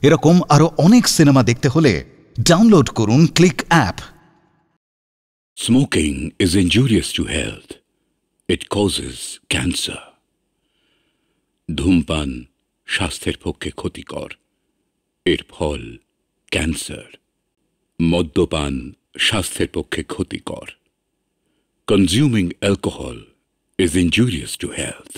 এরকম আরো অনেক সিনেমা দেখতে হলে ডাউনলোড করুন click app. Smoking is injurious to health. It causes cancer. ধূমপান স্বাস্থ্যের পক্ষে ক্ষতিকর, এর ফল ক্যান্সার। মদ্যপান স্বাস্থ্যের পক্ষে ক্ষতিকর। Consuming alcohol is injurious to health.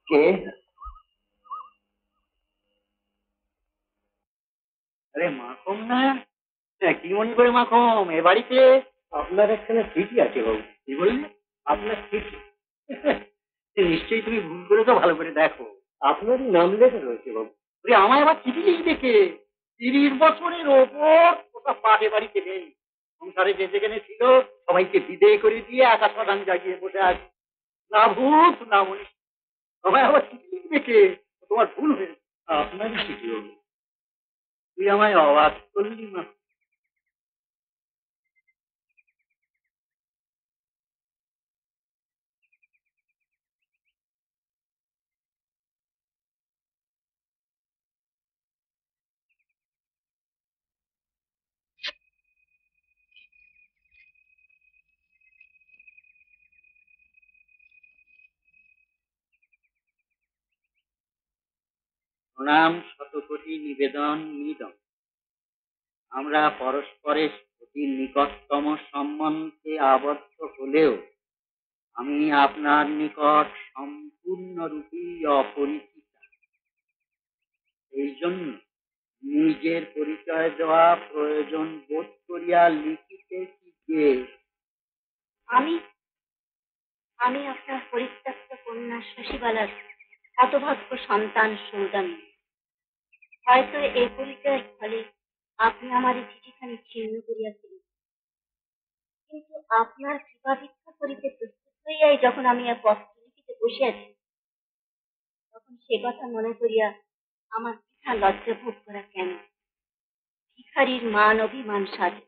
কে? আরে মাখম না? কি মনে করে মাখম এ বাড়িতে? আপনার একখানে চিঠি আছে বাবু। কি বললেন? আপনার চিঠি? নিশ্চয়ই তুমি ভুল করে তো ভালো করে দেখো, আপনারই নাম লেখা রয়েছে বাবু। আমায় আবার চিঠি লিখবে কে? 30 বছরের ওপর ওটা পাটে বাড়িতে নেই। সংসারে যে যেখানে ছিল সবাইকে বিদেয় করে দিয়ে একা সদান জাগিয়ে বসে আছে। না ভূত না মনীষ, তোমায় আবার চিঠি লিখবে কে? তোমার ভুল হয়েছে। আপনারই চিঠি হবে। তুই আমায় অবাক করলি না। প্রণাম শতকোটি নিবেদন নিদম। আমরা পরস্পরের অতি নিকটতম সম্বন্ধে আবদ্ধ হলেও আমি আপনার নিকট সম্পূর্ণরূপেই অপরিচিত। এই জন্য নিজের পরিচয় দেওয়া প্রয়োজন বোধ করিয়া লিখিতেছি যে আমি আমি আপনার পরিত্যক্ত কন্যা শশীবালার হতভাগ্য সন্তান সৌদামিনী। হয়তো এই পরিচয়ের ফলে আপনি আমার এই চিঠিখানি ছিন্ন করিয়াছিলেন, কিন্তু আপনার কৃপা ভিক্ষা করিতে প্রস্তুত হইয়াই যখন আমি এক পত্র লিখিতে বসিয়াছি, তখন সে কথা মনে করিয়া আমার পিতা লজ্জা ভোগ করা কেন? ভিখারির মান অভিমান সাজে।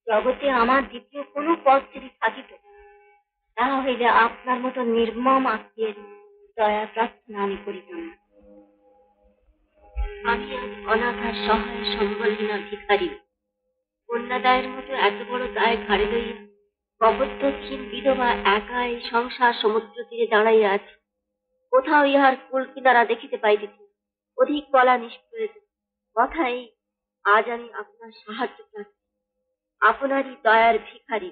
জগতে আমার দ্বিতীয় কোনো পথ যদি থাকিত, তাহা হইলে আপনার মতো নির্মম আত্মীয়ের দয়া প্রার্থনা আমি করিতাম না। আমি আজ অনাথ আর সহায় সম্বলহীনা ভিখারি। কন্যাদায়ের মতো এত বড় দায় ঘাড়ে লইয়া কপোত্তহীন বিধবা একাই সংসার সমুদ্র তীরে দাঁড়াইয়া আছে। কোথাও ইহার কুল কিনারা দেখিতে পাইতেছি না। অধিক বলা নিষ্প্রয়োজন। কথা এই, আজ আমি আপনার সাহায্য চাচ্ছি, আপনারই দয়ার ভিখারি।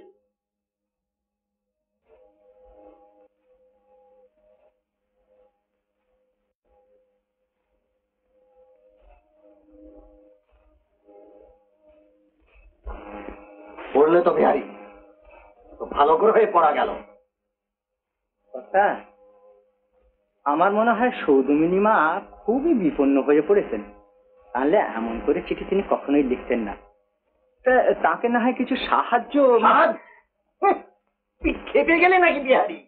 পড়লে তো বিহারি, তো ভালো করে হয়ে পড়া গেল। কথা, আমার মনে হয় সৌদামিনী মা খুবই বিপন্ন হয়ে পড়েছেন। তাহলে এমন করে চিঠি তিনি কখনোই লিখতেন না। তাকে না হয় কিছু সাহায্য। খেপে গেলে নাকি বিহারি?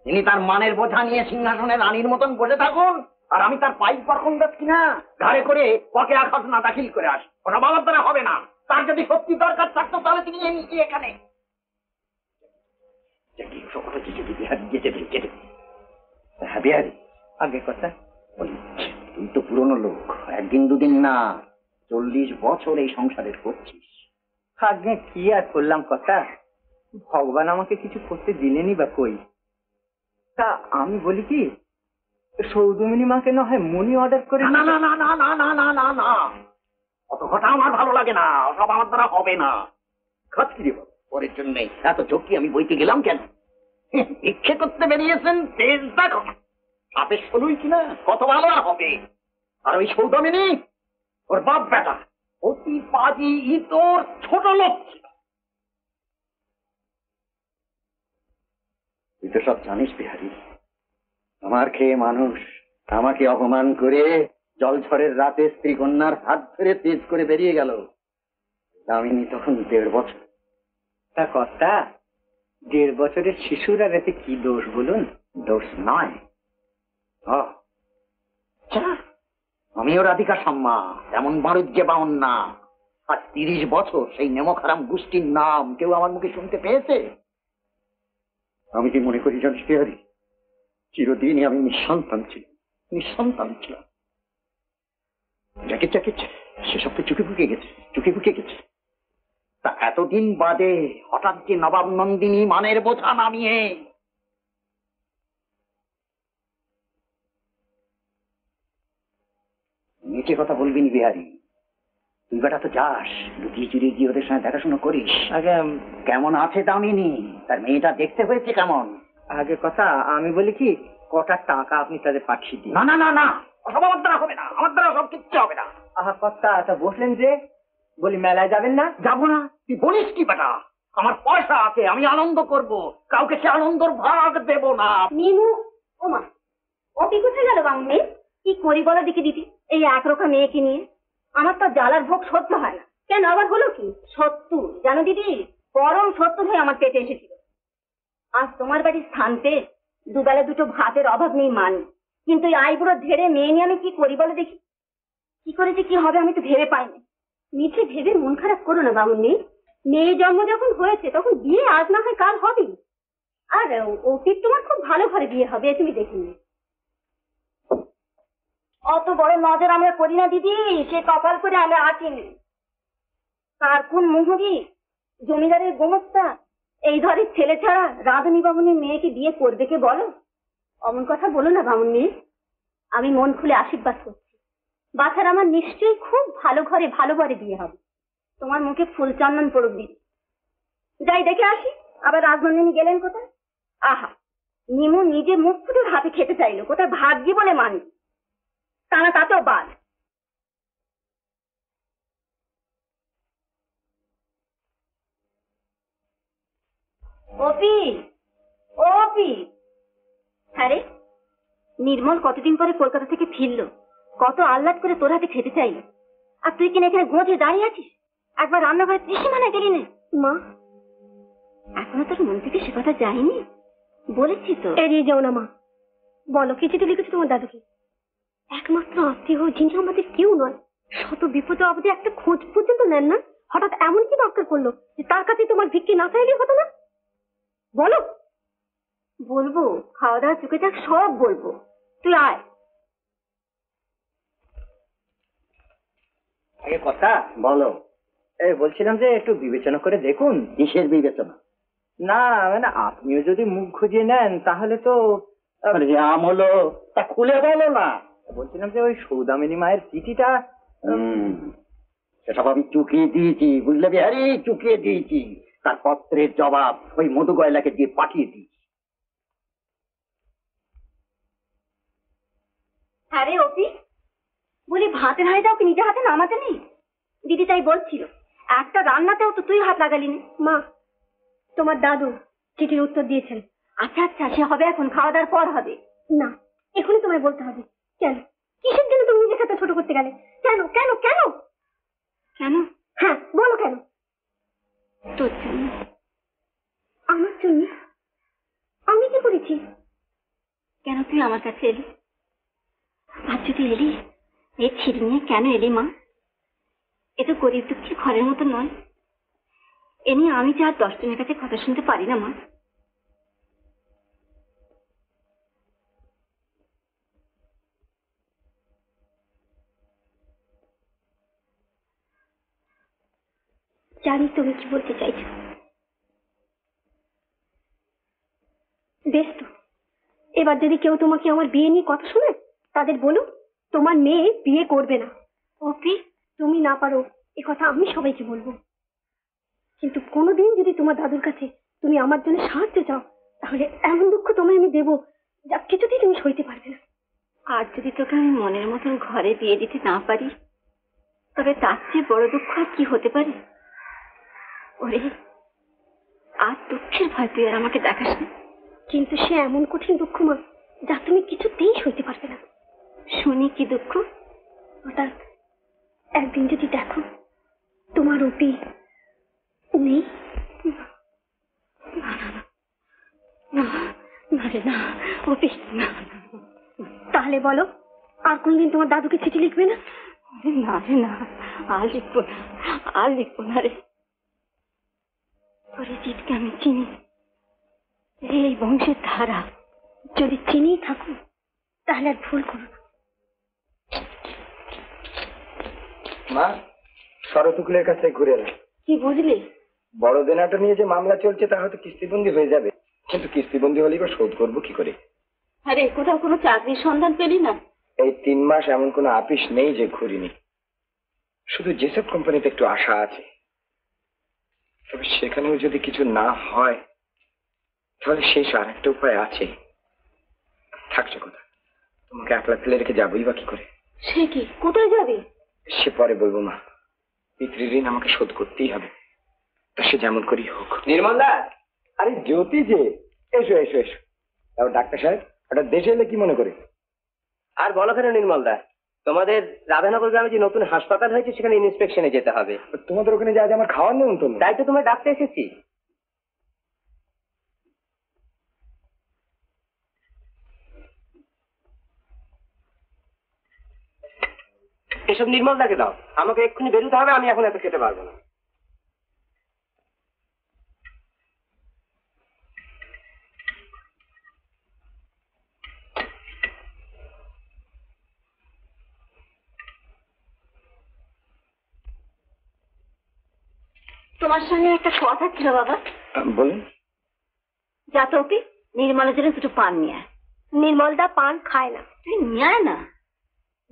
তিনি তার মানের বোঝা নিয়ে সিংহাসনে রানীর মতন বসে থাকুন, আর আমি তার পাইপ পারকন দাস কিনা ঘাড়ে করে পকে আঘাত না দাখিল করে আসি। ওটা বাবার দ্বারা হবে না। তার যদি সত্যি দরকার থাকতো তাহলে তিনি এখানে হ্যাঁ বিহারি। আগে কথা, তুই তো পুরনো লোক, একদিন দুদিন না 40 বছর এই সংসারের করছিস। আগে কি আর করলাম কথা, ভগবান আমাকে কিছু করতে দিলেনি বা কই। তা আমি বলি কি, সৌদামিনী মাকে না হয় মনি অর্ডার করে। না না না না না না না না না, অত কথা আমার ভালো লাগে না, সব আমার দ্বারা হবে না। খাতকিরি বল, পরের জন্য এত ঝক্কি আমি বইতে গেলাম কেন? ভিক্ষে করতে বেরিয়েছেন, তেজ দেখো সাপে শুনুই কিনা, কত ভালো আর হবে। আর ওই সৌদামিনী, ওর বাপ বেটা অতি পাজি ইতর ছোট লোক ছিল। তুই তো সব জানিস বিহারি। আমার খেয়ে মানুষ আমাকে অপমান করে জলঝড়ের রাতে স্ত্রী কন্যার হাত ধরে তেজ করে বেরিয়ে গেল। দামিনী তখন 1.5 বছর। তা কথা, 1.5 বছরের শিশুরা এতে কি দোষ বলুন? দোষ নয়। আমিও রাধিকা সম্মা, তেমন বারুজ্যে বাউন না। আর 30 বছর সেই নেমখারাম গোষ্ঠীর নাম কেউ আমার মুখে শুনতে পেয়েছে? আমি কি মনে করি জানিস বিহারি, চিরদিনই আমি নিঃসন্তান ছিলাম। যাকে সেসব তো চুকে ফুকে গেছে। তা এতদিন বাদে হঠাৎ যে নবাব নন্দিনী মানের বোঝা নামিয়ে নিচে কথা বলবি নি বিহারি। তুই বেটা তো যাস, লুকিয়ে চুরিয়ে গিয়ে ওদের সঙ্গে দেখাশোনা করিস। আগে কেমন আছে দামিনী, তার মেয়েটা দেখতে হয়েছে কেমন? আগে কথা, আমি বলি কি, কটা টাকা আপনি তাদের পাঠিয়ে দিন। না না না না, সব আমার দ্বারা হবে না, আমার দ্বারা সব কিচ্ছু হবে না। আহা কথা, তা বসলেন যে, বলি মেলায় যাবেন না? যাবো না? তুই বলিস কি বেটা? আমার পয়সা আছে, আমি আনন্দ করব, কাউকে সে আনন্দর ভাগ দেব না। মিনু, ওমা, অপি কোথায় গেল বামুনি? কি করি বলো দিকে দিদি, এই একরোখা মেয়েকে নিয়ে আমার তো জ্বালার ভোগ সহ্য হয় না। কেন, আবার হলো কি? সত্তু জানো দিদি, পরম সত্তর হয়ে আমার পেটে এসেছিল। আজ তোমার বাড়ির স্থান পেয়ে দুবেলা দুটো ভাতের অভাব নেই মানি, কিন্তু এই আইবুড়ো ধেড়ে মেয়ে নিয়ে আমি কি করি বলো দেখি। কি করে যে কি হবে আমি তো ভেবে পাইনি। মিঠে ভেবে মন খারাপ করো না বামুনি, মেয়ে জন্ম যখন হয়েছে তখন বিয়ে আজ না হয় কাল হবেই। আর অতীত তোমার খুব ভালো ঘরে বিয়ে হবে, তুমি দেখিনি। অত বড় নজর আমরা করি না দিদি, সে কপাল করে আমরা আঁকিনি। কার কোন মুহুরি জমিদারের গোমস্তা এই ঘরের ছেলে ছাড়া রাধুনী বামুনির মেয়েকে বিয়ে করবে কে বলো? অমন কথা বলো না বামুনি, আমি মন খুলে আশীর্বাদ করছি। বাছার আমার নিশ্চয়ই খুব ভালো ঘরে ভালো ঘরে বিয়ে হবে। তোমার মুখে ফুল চন্দন পড়ুক দিদি। যাই দেখে আসি, আবার রাজনন্দিনী গেলেন কোথায়? আহা, নিমু নিজে মুখ ফুটে হাতে খেতে চাইলো, কোথায় ভাগ্যি বলে মানি, তা না তাতেও বাদ। অপি, অপি। হ্যাঁ রে, নির্মল কতদিন পরে কলকাতা থেকে ফিরলো, কত আহ্লাদ করে তোর হাতে খেতে চাইলো, আর তুই কিনা এখানে গোঁজে দাঁড়িয়ে আছিস, একবার রান্নাঘরে ত্রিসীমানা গেলি না? মা, এখনো তোর মন থেকে সে কথা যায়নি? বলেছি তো। এড়িয়ে যাও না মা, বলো কি চিঠি লিখেছো তোমার দাদুকে? একমাত্র আত্মীয় যিনি আমাদের কেউ নয়, শত বিপদে আপদে একটা খোঁজ পর্যন্ত নেন না, হঠাৎ এমন কি দরকার করলো যে তার কাছে তোমার ভিক্ষে না চাইলেই হতো না? বলো। বলবো, খাওয়া দাওয়া চুকে যাক সব বলবো, তুই আয়। আগে কথা বলো। এই বলছিলাম যে একটু বিবেচনা করে দেখুন। কিসের বিবেচনা? না মানে আপনিও যদি মুখ খুঁজিয়ে নেন তাহলে তো আম হলো, তা খুলে বলো না। বলছিলাম যে ওই সৌদামিনী মায়ের চিঠিটা সেসব আমি চুকিয়ে দিয়েছি, বুঝলে বিহারি, চুকিয়ে দিয়েছি। তার পত্রের জবাব ওই মধু গয়লাকে দিয়ে পাঠিয়ে দিয়েছি। হ্যাঁ রে অপি, বলি ভাতের হাঁড়িটাও কি নিজে হাতে নামাতে নেই? দিদি তাই বলছিল, একটা রান্নাতেও তো তুই হাত লাগালি না। মা, তোমার দাদু চিঠির উত্তর দিয়েছেন। আচ্ছা আচ্ছা, সে হবে এখন, খাওয়া দাওয়ার পর হবে। না, এখনই তোমায় বলতে হবে। কেন? কিসের জন্য তুমি নিজেকে এত ছোট করতে গেলে? কেন কেন কেন কেন? হ্যাঁ বলো কেন? তোর জন্য। আমার জন্য? আমি কি করেছি? কেন তুই আমার কাছে এলি? আর যদি এলি, এই ছিড়ি নিয়ে কেন এলি মা? এ তো গরিব দুঃখীর ঘরের মতো নয়। এ নিয়ে আমি যে আর 10 জনের কাছে কথা শুনতে পারি না মা। জানি তুমি কি বলতে চাইছো। বেশ তো, এবার যদি কেউ তোমাকে আমার বিয়ে নিয়ে কথা শোনে, তাদের বলো তোমার মেয়ে বিয়ে করবে না। ওপি, তুমি না পারো এ কথা আমি সবাইকে বলবো। কিন্তু কোনোদিন যদি তোমার দাদুর কাছে তুমি আমার জন্য সাহায্য চাও, তাহলে এমন দুঃখ তোমায় আমি দেবো যা কিছুতেই তুমি সইতে পারবে না। আর যদি তোকে আমি মনের মতন ঘরে দিয়ে দিতে না পারি, তবে তার চেয়ে বড় দুঃখ আর কি হতে পারে? ওরে, আর দুঃখের ভয় তুই আর আমাকে দেখাস না। কিন্তু সে এমন কঠিন দুঃখ মা, যা তুমি কিছুতেই সইতে পারবে না। শুনি কি দুঃখ? হঠাৎ একদিন যদি দেখো তোমার অপি নেই। তাহলে বলো, আর কোনদিন তোমার দাদুকে চিঠি লিখবে না? না রে না, আর লিখবো না, আর লিখবো না রে। তোরে জিতকে আমি চিনি, এই বংশের ধারা। যদি চিনি থাকো তাহলে আর ভুল করো না। মা, শরৎকুলের কাছে ঘুরে এলাম। কি বুঝলি? বড় দেনাটা নিয়ে যে মামলা চলছে তা হয়তো কিস্তিবন্দি হয়ে যাবে, কিন্তু কিস্তিবন্দি হলেই বা শোধ করবো কি করে? আরে কোথাও কোনো চাকরির সন্ধান পেলি না? এই 3 মাস এমন কোনো আপিস নেই যে ঘুরিনি। শুধু যেসব কোম্পানিতে একটু আশা আছে, তবে সেখানেও যদি কিছু না হয় তাহলে শেষ আর একটা উপায় আছে। থাকছে কথা, তোমাকে একলা ফেলে রেখে যাবোই বা কি করে? সে কি, কোথায় যাবে? সে পরে বলবো মা। পিতৃঋণ আমাকে শোধ করতেই হবে, তা সে যেমন করি হোক। নির্মলদা, আরে জ্যোতি যে, এসো এসো এসো। তারপর ডাক্তার সাহেব, হঠাৎ দেশে এলে কি মনে করে? আর বলো কেন নির্মলদা, তোমাদের রাধানগর গ্রামে যে নতুন হাসপাতাল হয়েছে সেখানে ইন্সপেকশনে যেতে হবে। তোমাদের ওখানে যা আমার খাওয়ার নিমন্ত্রণ। তাই তো তোমায় ডাকতে এসেছি। এসব নির্মলদাকে দাও, আমাকে এক্ষুনি বেরোতে হবে, আমি এখন এত খেতে পারবো না। তোমার সঙ্গে একটা কথা ছিল বাবা। বলুন। যা তো অপি, নির্মলের জন্য দুটো পান নিয়ে আয়। নির্মলদা পান খায় না। তুই নিয়ে আয় না।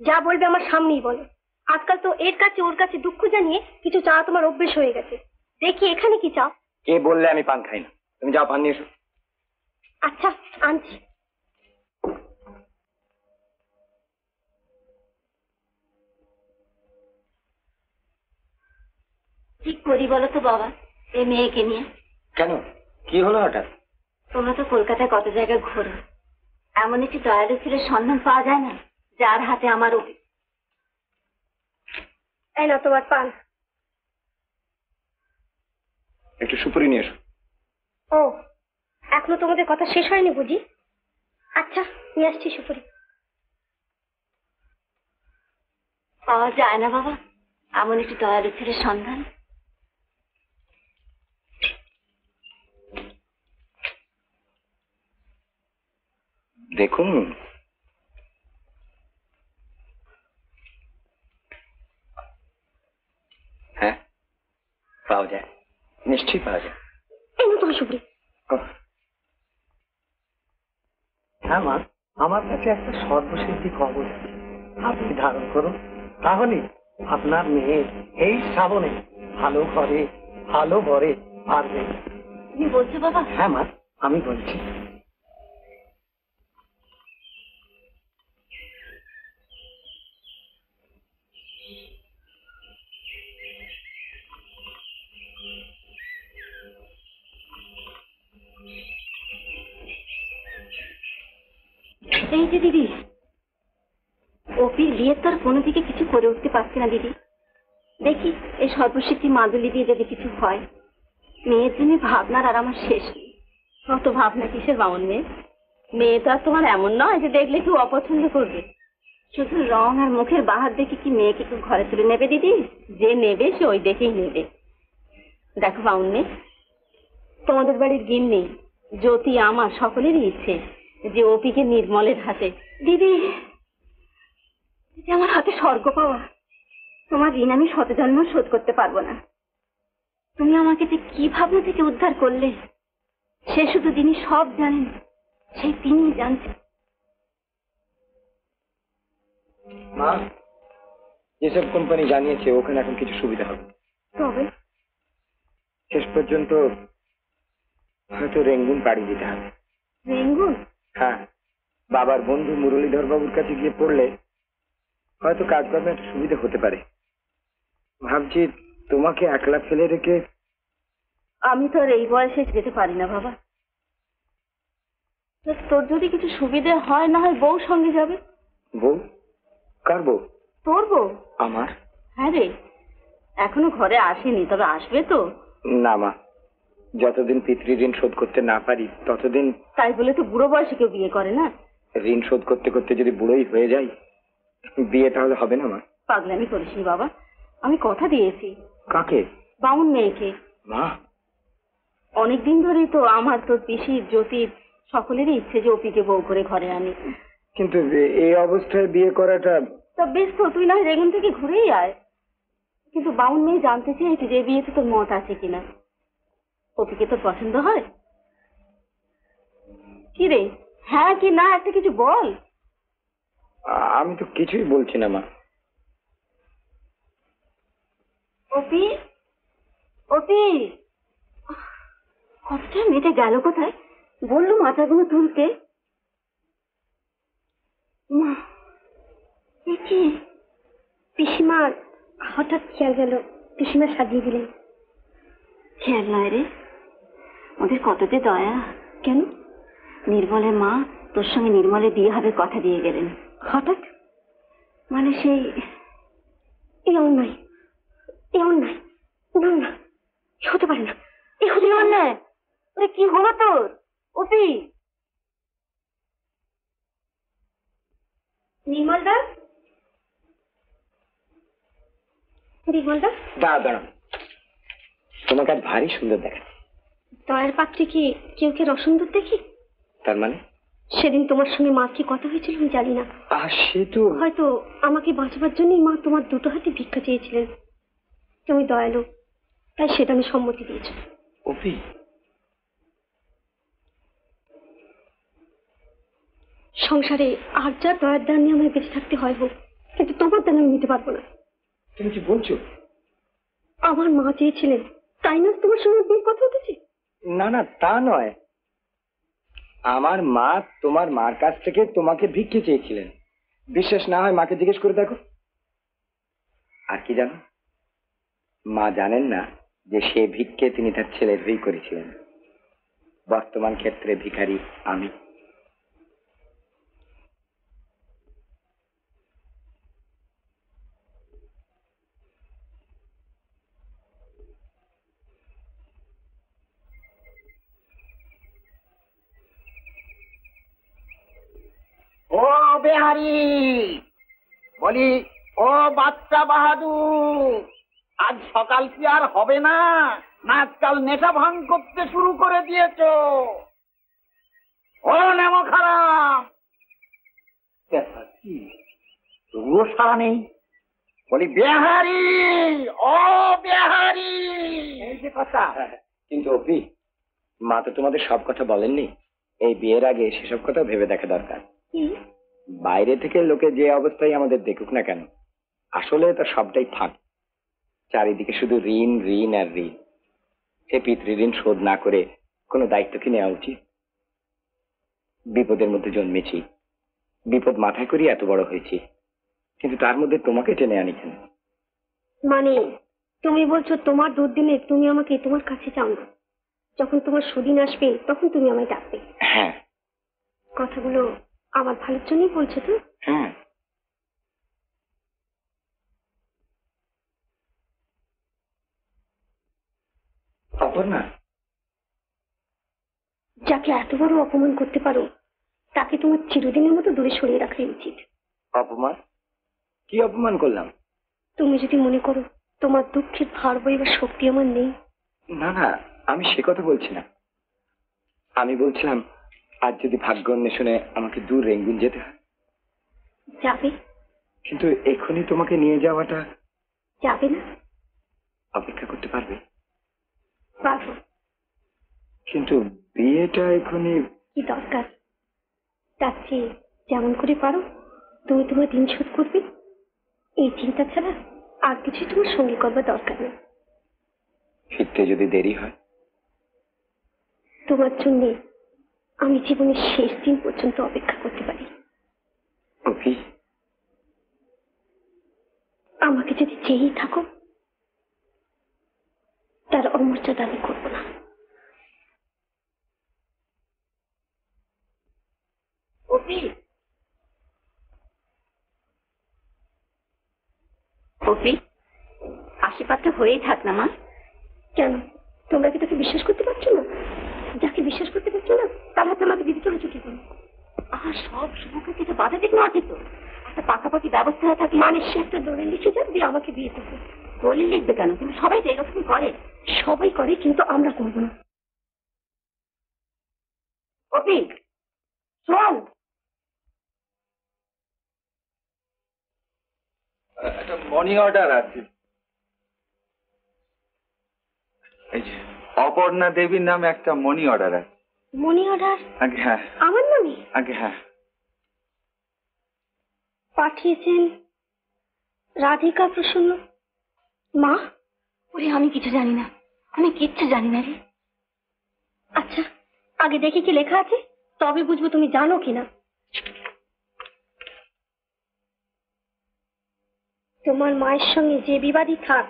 যা বলবে আমার সামনেই বলো। আজকাল তো এর কাছে ওর কাছে দুঃখ জানিয়ে কিছু চাওয়া তোমার অভ্যেস হয়ে গেছে। দেখি এখানে কি চাও? কে বললে আমি পান খাই না? তুমি যাও পান নিয়ে এসো। আচ্ছা আনছি। কি করি বলো তো বাবা এই মেয়েকে নিয়ে? কেন, কি হলো হঠাৎ? তোমরা তো কলকাতায় কত জায়গায় ঘোরো, এমন একটি দয়ালু ছেলের সন্ধান পাওয়া যায় না যার হাতে আমার এই না তোমার পান। একটু সুপুরি নিয়ে এসো। ও, এখনো তোমাদের কথা শেষ হয়নি বুঝি? আচ্ছা নিয়ে আসছি সুপুরি। পাওয়া যায় না বাবা এমন একটি দয়ালু ছেলের সন্ধান। দেখুন, পাওয়া যায়, নিশ্চয়ই পাওয়া যায়। এই না তোমার সুপ্রি। হ্যাঁ মা, আমার কাছে একটা সর্বসিদ্ধি কবচ আছে, আপনি ধারণ করুন, তাহলে আপনার মেয়ে এই শ্রাবণে ভালো ঘরে ভালো ঘরে পারবে। তুমি বলছো বাবা? হ্যাঁ মা, আমি বলছি। এই যে দিদি, অপির বিয়ের তো আর কোনো দিকে কিছু করে উঠতে পারছে না দিদি। দেখি এই সর্বশিদ্ধি মাদুলি দিয়ে যদি কিছু হয়। মেয়ের জন্য ভাবনার আর আমার শেষ নেই। অত ভাবনা কিসের বামন মেয়ে? মেয়ে তো আর তোমার এমন নয় যে দেখলে কেউ অপছন্দ করবে। শুধু রং আর মুখের বাহার দেখে কি মেয়েকে কেউ ঘরে তুলে নেবে দিদি? যে নেবে সে ওই দেখেই নেবে। দেখো বামন মেয়ে, তোমাদের বাড়ির গিন্নি জ্যোতি আমার সকলেরই ইচ্ছে যে অপিকে নির্মলের হাতে। দিদি, আমার হাতে স্বর্গ পাওয়া। তোমার ঋণ আমি শতজন্ম শোধ করতে পারবো না। তুমি আমাকে যে কি ভাবনা থেকে উদ্ধার করলে সে শুধু তিনি সব জানেন, সেই তিনি জানতেন। মা, যেসব কোম্পানি জানিয়েছে ওখানে এখন কিছু সুবিধা হবে। তবে শেষ পর্যন্ত হয়তো রেঙ্গুন পাড়ি দিতে হবে। রেঙ্গুন? হ্যাঁ, বাবার বন্ধু মুরলীধর বাবুর কাছে গিয়ে পড়লে হয়তো কাজকর্মে একটু সুবিধা হতে পারে। ভাবছি তোমাকে একলা ফেলে রেখে। আমি তো আর এই বয়সে যেতে পারি না বাবা। তোর যদি কিছু সুবিধে হয়, না হয় বউ সঙ্গে যাবে। বউ? কার বউ? তোর বউ। আমার? হ্যাঁ রে, এখনো ঘরে আসেনি, তবে আসবে তো। না মা, যতদিন পিতৃঋণ শোধ করতে না পারি ততদিন। তাই বলে তো বুড়ো বয়সে কেউ বিয়ে করে না। ঋণ শোধ করতে করতে যদি বুড়োই হয়ে যাই, বিয়ে তাহলে হবে না মা। পাগলামি করিসনি বাবা, আমি কথা দিয়েছি। কাকে? বামুন মেয়েকে। মা, অনেকদিন ধরেই তো আমার, তোর পিসির, জ্যোতির সকলেরই ইচ্ছে যে অপিকে বউ করে ঘরে আনি। কিন্তু এই অবস্থায় বিয়ে করাটা। তা বেশ তো, তুই না হয় রেগুন থেকে ঘুরেই আয়। কিন্তু বামুন মেয়ে জানতে চেয়েছে যে বিয়েতে তোর মত আছে কিনা, অপিকে তোর পছন্দ হয় কি রে? হ্যাঁ কি না একটা কিছু বল। আমি তো কিছুই বলছি না মা। অপি, অপি, কতটা মেয়েটা গেল কোথায়? বললো মাথাগুলো তুলতে। মা, দেখি পিসিমার হঠাৎ খেয়াল গেল, পিসিমা সাজিয়ে দিলেন। খেয়াল নয় রে, ওদের কত যে দয়া। কেন? নির্মলের মা তোর সঙ্গে নির্মলের বিয়ে হবে কথা দিয়ে গেলেন। হঠাৎ মানে সেই এমন নয়, এমন নয়, না না, হতে পারে না, এ হতে পারে না। কি হলো তোর অপি? নির্মলদা, নির্মলদা, দাঁড়াও, তোমাকে আজ ভারী সুন্দর দেখাচ্ছে। দয়ের পাত্রে কি কেউ কে অসুন্দর দেখি? তার মানে? সেদিন তোমার সঙ্গে মার কি কথা হয়েছিল আমি জানি না। সে তো হয়তো আমাকে বাঁচাবার জন্যই মা তোমার দুটো হাতে ভিক্ষা চেয়েছিলেন। তুমি দয়ালু, তাই সেটা আমি সম্মতি দিয়েছি। অপি, সংসারে আর যা দয়ার দান নিয়ে আমায় বেঁচে থাকতে হয় হোক, কিন্তু তোমার দান আমি নিতে পারবো না। তুমি কি বলছো? আমার মা চেয়েছিলেন, তাই না তোমার সঙ্গে বিয়ের কথা উঠেছে? না না, তা নয়। আমার মা তোমার মার কাছ থেকে তোমাকে ভিক্ষে চেয়েছিলেন। বিশ্বাস না হয় মাকে জিজ্ঞেস করে দেখো। আর কি জানো, মা জানেন না যে সে ভিক্ষে তিনি তার ছেলের হয়েই করেছিলেন। বর্তমান ক্ষেত্রে ভিখারি আমি। ও বেহারি, বলি ও বাচ্চা বাহাদুর, আজ সকাল কি আর হবে না? আজকাল নেশা ভাঙ করতে শুরু করে দিয়েছো। ও নেমো খারাপ, কি তবুও সারা নেই? বলি বিহারি, ও বিহারি, এই যে কথা। কিন্তু অপি, মা তো তোমাদের সব কথা বলেননি। এই বিয়ের আগে সেসব কথা ভেবে দেখা দরকার। কি? বাইরে থেকে লোকে যে অবস্থায় আমাদের দেখুক না কেন, আসলে তো সবটাই ফাঁক। চারিদিকে শুধু ঋণ ঋণ আর ঋণ। সে পিতৃঋণ শোধ না করে কোনো দায়িত্ব কি নেওয়া উচিত? বিপদের মধ্যে জন্মেছি, বিপদ মাথায় করি এত বড় হয়েছি, কিন্তু তার মধ্যে তোমাকে টেনে আনি কেন? মানে তুমি বলছো তোমার দুর্দিনে তুমি আমাকে তোমার কাছে চাও না, যখন তোমার সুদিন আসবে তখন তুমি আমায় ডাকবে। হ্যাঁ কথাগুলো আমার ভালোর জন্যই বলছো তো? হ্যাঁ। অপর্ণা, যাকে এত বড় অপমান করতে পারো তাকে তোমার চিরদিনের মতো দূরে সরিয়ে রাখাই উচিত। অপমান? কি অপমান করলাম? তুমি যদি মনে করো তোমার দুঃখের ভার বইবার শক্তি আমার নেই। না না, আমি সে কথা বলছি না। আমি বলছিলাম, আজ যদি ভাগ্য অন্বেষণে আমাকে দূর রেঙ্গুন যেতে হয়, যাবে? কিন্তু এখনই তোমাকে নিয়ে যাওয়াটা। যাবে না? অপেক্ষা করতে পারবে? পারবো। কিন্তু বিয়েটা এখনই। কি দরকার? তার চেয়ে যেমন করে পারো তুমি তোমার দিন শোধ করবে, এই চিন্তা ছাড়া আর কিছু তোমার সঙ্গে করবার দরকার নেই। ফিরতে যদি দেরি হয়? তোমার জন্য আমি জীবনের শেষ দিন পর্যন্ত অপেক্ষা করতে পারি। অভি, আমাকে যদি চেয়েই থাকো তার অমর্যাদা আমি করবো না। অপি, অপি, আশীর্বাদটা হয়েই থাক না মা। কেন, তোমরা কি তাকে বিশ্বাস করতে পারছো না? যাকে বিশ্বাস করতে পারছো না তার হাতে আমাকে দিতে চলেছো কি করে? আর সব শুভকে কিছু বাধা দিক না দিত, একটা পাকাপাকি ব্যবস্থা হয়ে থাকে। মানে সে একটা দলিল লিখে যাক দিয়ে আমাকে বিয়ে করবে। দলিল লিখবে কেন? কিন্তু সবাই তো এরকমই করে। সবাই করে, কিন্তু আমরা করবো না। অপি শোন, একটা মানি অর্ডার আছে। এই যে অপর্ণা দেবীর নামে একটা মানি অর্ডার আছে। মনি অর্ডার? আগে হ্যাঁ। আমার নামে? আগে হ্যাঁ। পাঠিয়েছেন রাধিকা প্রসন্ন। মা? ওরে আমি কিছু জানি না, আমি কিচ্ছু জানি না রে। আচ্ছা আগে দেখি কি লেখা আছে, তবে বুঝবো তুমি জানো কিনা। তোমার মায়ের সঙ্গে যে বিবাদী থাক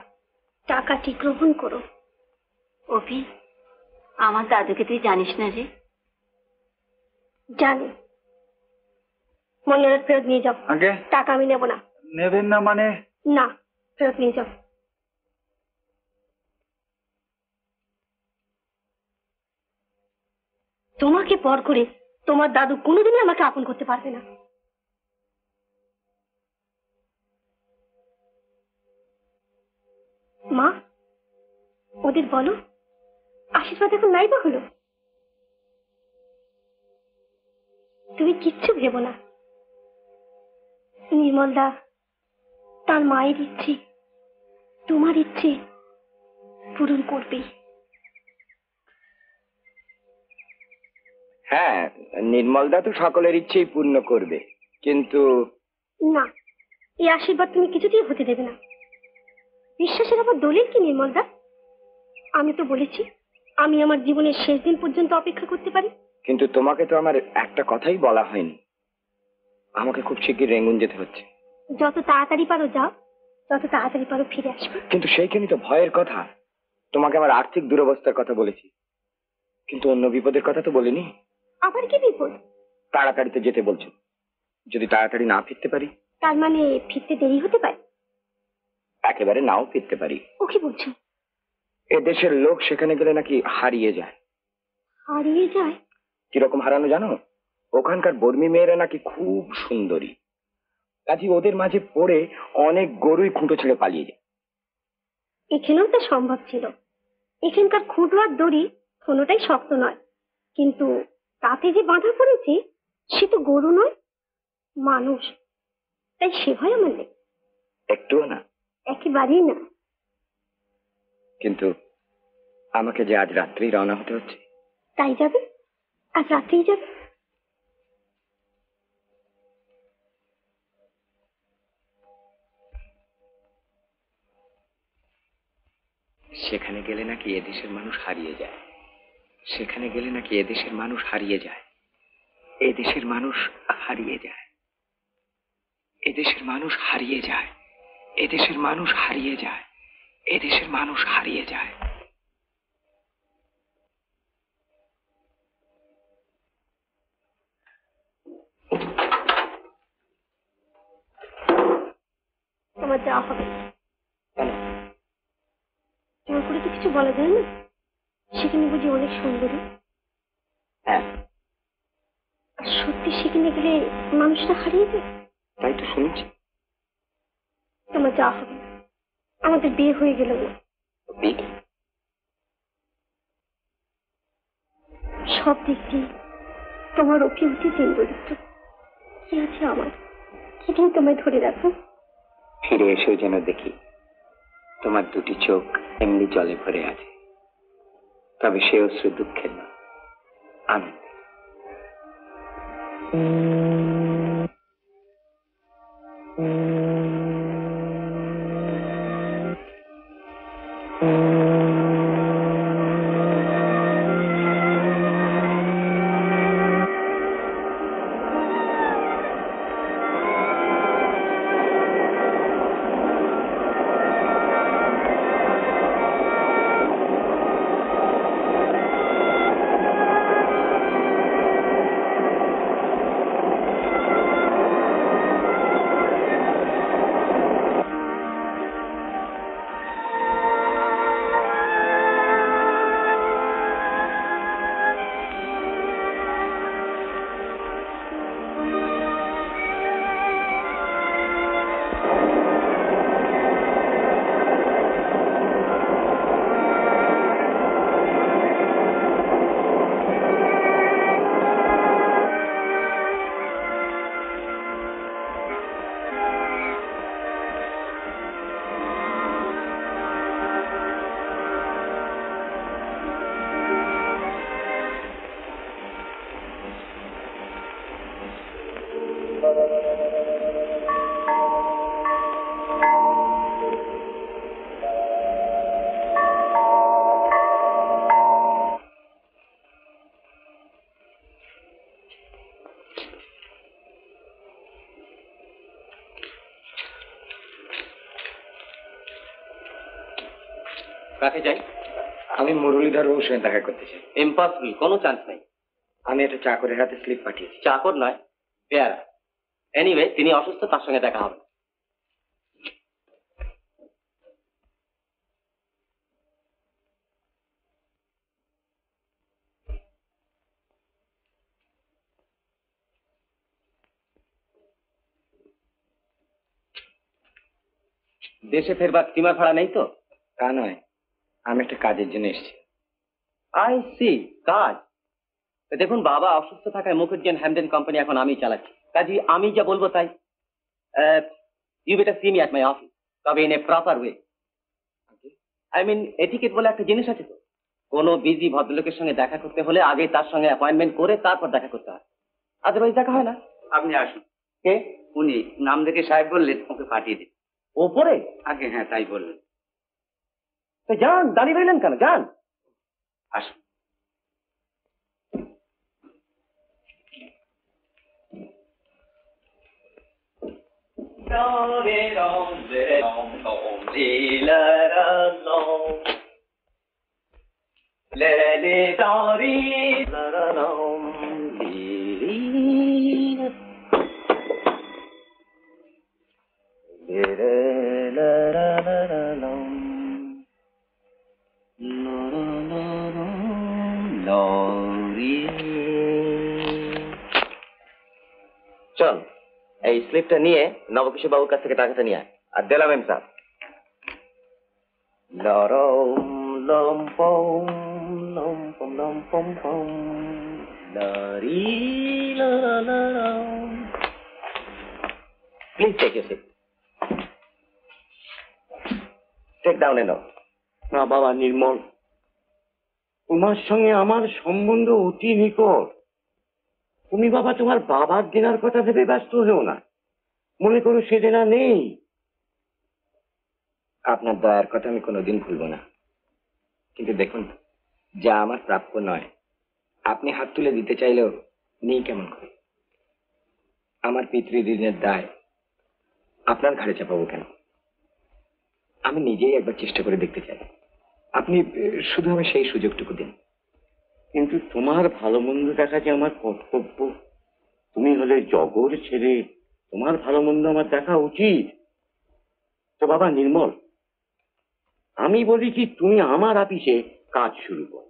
টাকাটি গ্রহণ করো। অভি, আমার দাদুকে তুই জানিস না রে? জানি। মনিরত ফেরত নিয়ে যাও। আগে টাকা আমি নেব না। নেবেন না মানে? না, ফেরত নিয়ে যাও। তোমাকে পর করে তোমার দাদু কোনোদিনই আমাকে আপন করতে পারবে না। মা, ওদের বলো আশীর্বাদ এখন নাই বা হলো। তুমি কিচ্ছু ভেবো না, নির্মলদা তার মায়ের ইচ্ছে তোমার ইচ্ছে পূরণ করবেই। হ্যাঁ, নির্মলদা তো সকলের ইচ্ছেই পূর্ণ করবে, কিন্তু না, এই আশীর্বাদ তুমি কিছুতেই হতে দেবে না। বিশ্বাসের আবার দলিল কি নির্মলদা? আমি তো বলেছি আমি আমার জীবনের শেষ দিন পর্যন্ত অপেক্ষা করতে পারি। কিন্তু তোমাকে তো আমার একটা কথাই বলা হয়নি। আমাকে খুব শিগগির রেঙ্গুন যেতে হচ্ছে। যত তাড়াতাড়ি পারো যাও, যত তাড়াতাড়ি পারো ফিরে আসবে। কিন্তু সেইখানেই তো ভয়ের কথা। তোমাকে আমার আর্থিক দুরবস্থার কথা বলেছি, কিন্তু অন্য বিপদের কথা তো বলিনি। আবার কি বিপদ? তাড়াতাড়ি তো যেতে বলছো, যদি তাড়াতাড়ি না ফিরতে পারি? তার মানে ফিরতে দেরি হতে পারে? একেবারে নাও ফিরতে পারি। ও কি বলছো? এদেশের লোক সেখানে গেলে নাকি হারিয়ে যায়। হারিয়ে যায়? কিরকম হারানো জানো? ওখানকার বর্মী মেয়েরা নাকি খুব সুন্দরী, কাজে ওদের মাঝে পড়ে অনেক গরুই খুঁটো ছেড়ে পালিয়ে যায়। এখানেও তা সম্ভব ছিল। এখানকার খুঁটো আর দড়ি কোনোটাই শক্ত নয়, কিন্তু তাতে যে বাঁধা পড়েছে সে তো গরু নয়, মানুষ। তাই সে ভয় আমার নেই। একটুও না? একেবারেই না। কিন্তু আমাকে যে আজ রাত্রেই রওনা হতে হচ্ছে। তাই যাবে? আজ রাত্রেই যাবে? সেখানে গেলে নাকি এদেশের মানুষ হারিয়ে যায়, সেখানে গেলে নাকি এদেশের মানুষ হারিয়ে যায়, এদেশের মানুষ হারিয়ে যায়, এদেশের মানুষ হারিয়ে যায়, এদেশের মানুষ হারিয়ে যায়, এদেশের মানুষ হারিয়ে যায়। তোমার যাওয়া হবে না। কেন? তোমার করে তো কিছু বলা যায় না। সেখানে বুঝি অনেক সুন্দরী। হ্যাঁ, আর সত্যি সেখানে গেলে মানুষটা হারিয়ে যায়। তাই তো শুনছি। তোমার যাওয়া হবে না। আমাদের বিয়ে হয়ে গেল না। বিয়ে? সব দিক দিয়ে তোমার অতি দিন দরিদ্র। কি আছে আমার? কি দিন তোমায় ধরে রাখো? ফিরে এসেও যেন দেখি তোমার দুটি চোখ এমনি জলে ভরে আছে, তবে সে অশ্রু দুঃখের না, আনন্দ। কাকে চাই? আমি মুরলীধর বাবুর সঙ্গে দেখা করতে চাই। ইম্পসিবল, কোনো চান্স নেই। আমি একটা চাকরের হাতে স্লিপ পাঠিয়েছি। চাকর নয়, পেয়ারা। এনিওয়ে, তিনি অসুস্থ, তার সঙ্গে দেখা হবে। দেশে ফেরবার স্টিমার ভাড়া নেই তো? তা নয়, আমি একটা কাজের জন্য এসেছি। আই সি, কাজ। দেখুন, বাবা অসুস্থ থাকায় মুখুজ্জেন হ্যামডেন কোম্পানি এখন আমি চালাচ্ছি। কাজী আমি যা বলবো তাই। You better see me at my office, তবে in a proper way. I mean, etiquette বলে একটা জিনিস আছে তো। কোনো বিজি ভদ্রলোকের সঙ্গে দেখা করতে হলে আগে তার সঙ্গে অ্যাপয়েন্টমেন্ট করে তারপর দেখা করতে হয়, আদারওয়াইজ দেখা হয় না। আপনি আসুন। কে? উনি নাম দেখে সাহেব বললেন ওকে পাঠিয়ে দিন। ওপরে? আগে হ্যাঁ, তাই বললেন। তো যান, দাঁড়িয়ে রইলেন কেন? যান, আসুন। চল এই স্লিপটা নিয়ে নবকিশোর বাবুর কাছ থেকে টাকাটা নিয়ে আয়, আর দিলাম এম সাহেব। লরম লম্পম লম্পম লম্পম পম লারি লারালারাম। Please take your seat. Take down এনো। না বাবা নির্মল, তোমার সঙ্গে আমার সম্বন্ধ অতি নিকট। তুমি বাবা তোমার বাবার দেনার কথা ভেবে ব্যস্ত হও না, মনে করো সে দেনা নেই। আপনার দয়ার কথা আমি কোনোদিন ভুলবো না, কিন্তু দেখুন, যা আমার প্রাপ্য নয় আপনি হাত তুলে দিতে চাইলেও নেই কেমন করে। আমার পিতৃঋণের দায় আপনার ঘাড়ে চাপাবো কেন? আমি নিজেই একবার চেষ্টা করে দেখতে চাই। আপনি শুধু আমি সেই সুযোগটুকু দিন। কিন্তু তোমার ভালো মন্দ দেখা যে আমার কর্তব্য। তুমি হলে জগর ছেলে, তোমার ভালো মন্দ আমার দেখা উচিত। তো বাবা নির্মল, আমি বলি কি, তুমি আমার আপিসে কাজ শুরু করো।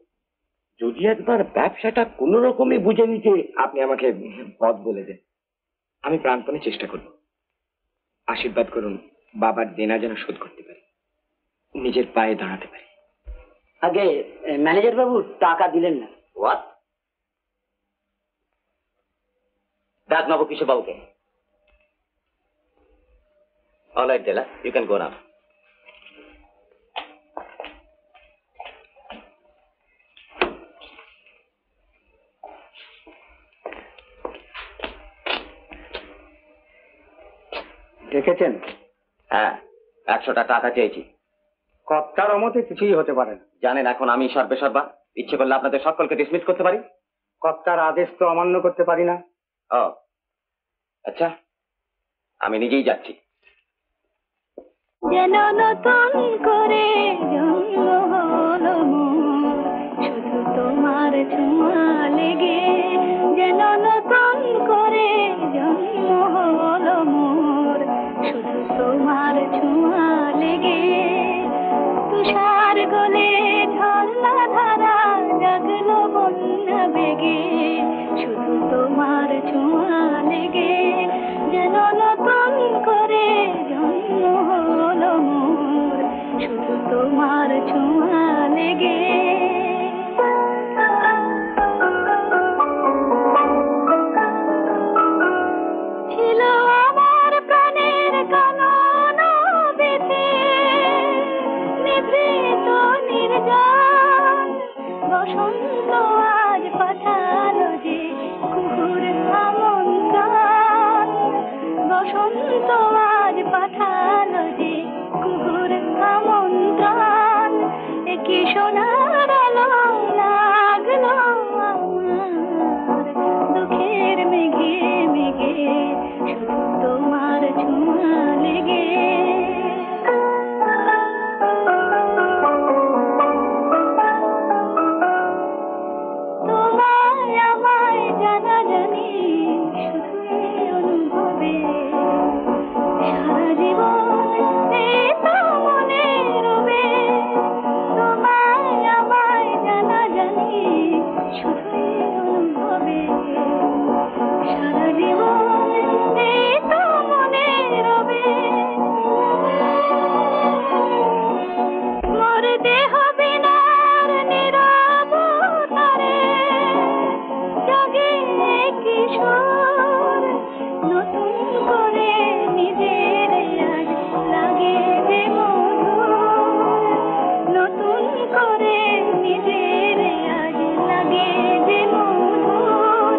যদি একবার ব্যবসাটা কোন রকমে বুঝে নিতে। আপনি আমাকে পথ বলে দেন, আমি প্রাণপণে চেষ্টা করব। আশীর্বাদ করুন বাবার দেনা যেন শোধ করতে পারি, নিজের পায়ে দাঁড়াতে পারি। আগে ম্যানেজার বাবু টাকা দিলেন না। হোয়াট? ডাক নব কিশোর বাবুকে। Alright Della, you can go now. দেখেছেন, হ্যাঁ, 100টা টাকা চেয়েছি। কর্তার মতে কিছুই হতে পারে না। জানেন এখন আমি সর্বেসর্বা, ইচ্ছে করলে আপনাদের সকলকে ডিসমিস করতে পারি। কর্তার আদেশ তো অমান্য করতে পারি না। ও আচ্ছা, আমি নিজেই যাচ্ছি। যেন নতুন করে জন্ম হলো মোর, শুধু তোমার ছোঁয়া লেগে। যেন নতুন করে জন্ম হলো মোর, শুধু তোমার ছোঁয়া লেগে। তুষার গলে ঝর্ণা ধারা জাগলো বন্যা বেগে, শুধু তোমার ছোঁয়া লেগে। যেন নতুন করে জন্ম হলো মোর, শুধু তোমার ছোঁয়া লেগে। ছিল আমার প্রাণের কানন বেঁধে, নিভৃত নির্জন বসন্ত আজ পাঠালো যে কুহুর আমন্ত্রণ। বসন্ত আজ পাঠালো যে কুহুর আমন্ত্রণ। কি সোনার আলো লাগলো আমার দুঃখের মেঘে মেঘে, শুধু তোমার ছোঁয়া লেগে। তোমায় আমায় জানা জানি শুধু এই অনুভবে, সারা জীবন এই তো মনে রবে। তোমায় আমায় জানা জানি শুধু এই অনুভবে, সারা জীবন এই তো মনে রবে। মোর দেহ বিনার নীরব তারে জাগে কিশোর, নতুন করে নিজের আজ লাগে যে মধুর। নতুন করে নিজের আজ লাগে যে মধুর।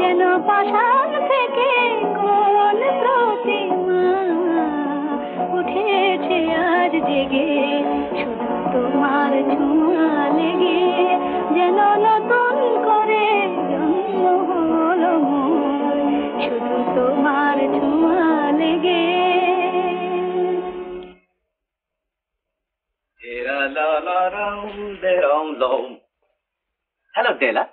যেন পাষাণ থেকে কোন প্রতিমা উঠেছে আজ জেগে, শুধু তোমার ছোঁয়া লেগে। যেন নতুন করে জন্ম হলো মোর, শুধু তোমার ছোঁয়া লেগে। Hello Della,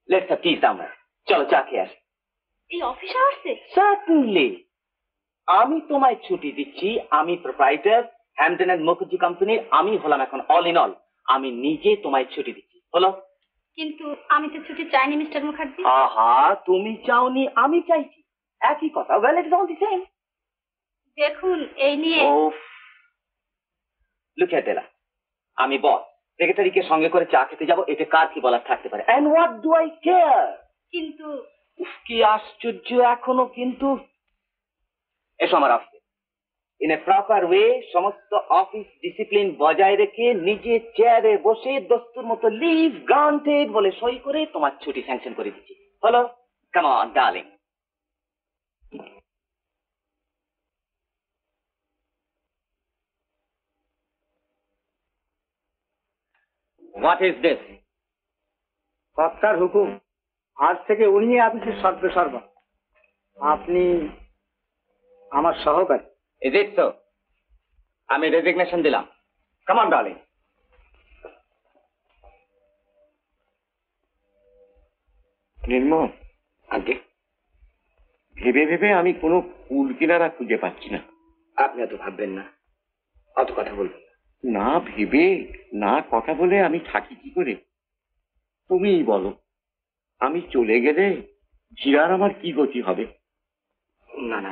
let's have tea somewhere. চলো চা খেয়ে আসি। এই অফিস আওয়ার্সে? সার্টেনলি। আমি তোমায় ছুটি দিচ্ছি। আমি প্রোপ্রাইটার হ্যাম্পটন এন্ড মুখার্জি কোম্পানির। আমি হলাম এখন অল ইন অল। আমি নিজে তোমায় ছুটি দিচ্ছি, হলো? কিন্তু আমি তো ছুটি চাইনি মিস্টার মুখার্জি। আহা, তুমি চাওনি, আমি চাইছি, একই কথা। Well, it is all the same. দেখুন এই নিয়ে। ওফ, লুক এট ডেলা, আমি বস, সেক্রেটারিকে সঙ্গে করে চা খেতে যাব, এটা কার কি বলার থাকতে পারে? And what do I care? কিন্তু উফ, কি আশ্চর্য এখনো কিন্তু। এসো আমার অফিসে। ইন এ প্রপার ওয়ে সমস্ত অফিস ডিসিপ্লিন বজায় রেখে নিজে চেয়ারে বসে দস্তুর মতো লিভ গ্রান্টেড বলে সই করে তোমার ছুটি স্যাংশন করে দিচ্ছি। হলো, come on darling. What is this? কর্তার হুকুম, আজ থেকে উনি অফিসের সর্বসর্বা। আপনি আমার সহকারী। Is it so? আমি রেজিগনেশন দিলাম। Come on darling. নির্মল, আগে ভেবে ভেবে আমি কোনো কুল কিনারা খুঁজে পাচ্ছি না। আপনি অত ভাববেন না, অত কথা বলবেন না। না ভেবে না কথা বলে আমি থাকি কি করে? তুমিই বলো, আমি চলে গেলে ধীরার আমার কি গতি হবে? না না,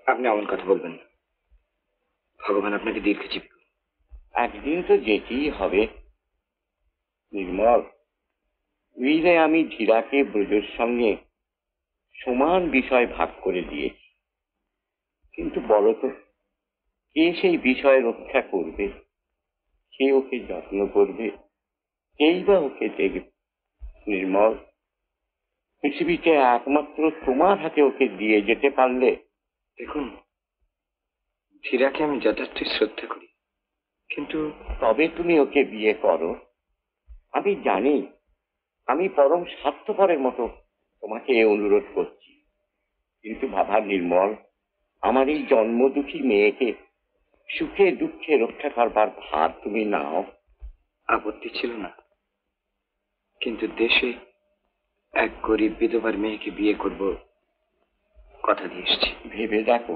আপনি এমন কথা বলবেন না। ভগবান আপনাকে দীর্ঘজীবী করুন। একদিন তো যেতেই হবে। নির্মল, বুঝলে আমি ধীরাকে ব্রজের সঙ্গে সমান বিষয় ভাগ করে দিয়েছি, কিন্তু বলো তো, কে সেই বিষয় রক্ষা করবে? কে ওকে যত্ন করবে? কেই বা ওকে দেখবে? নির্মল, পৃথিবীতে একমাত্র তোমার হাতে ওকে দিয়ে যেতে পারলে। দেখুন, ধীরাকে আমি যথার্থই শ্রদ্ধা করি, কিন্তু তবে তুমি ওকে বিয়ে করো। আমি জানি আমি পরম স্বার্থপরের মতো তোমাকে অনুরোধ করছি, কিন্তু বাবা নির্মল, আমার এই জন্মদুঃখী মেয়েকে সুখে দুঃখে রক্ষা করবার ভার তুমি নাও। আপত্তি ছিল না, কিন্তু দেশে এক গরিব বিধবার মেয়েকে বিয়ে করব কথা দিয়ে এসেছি। ভেবে দেখো,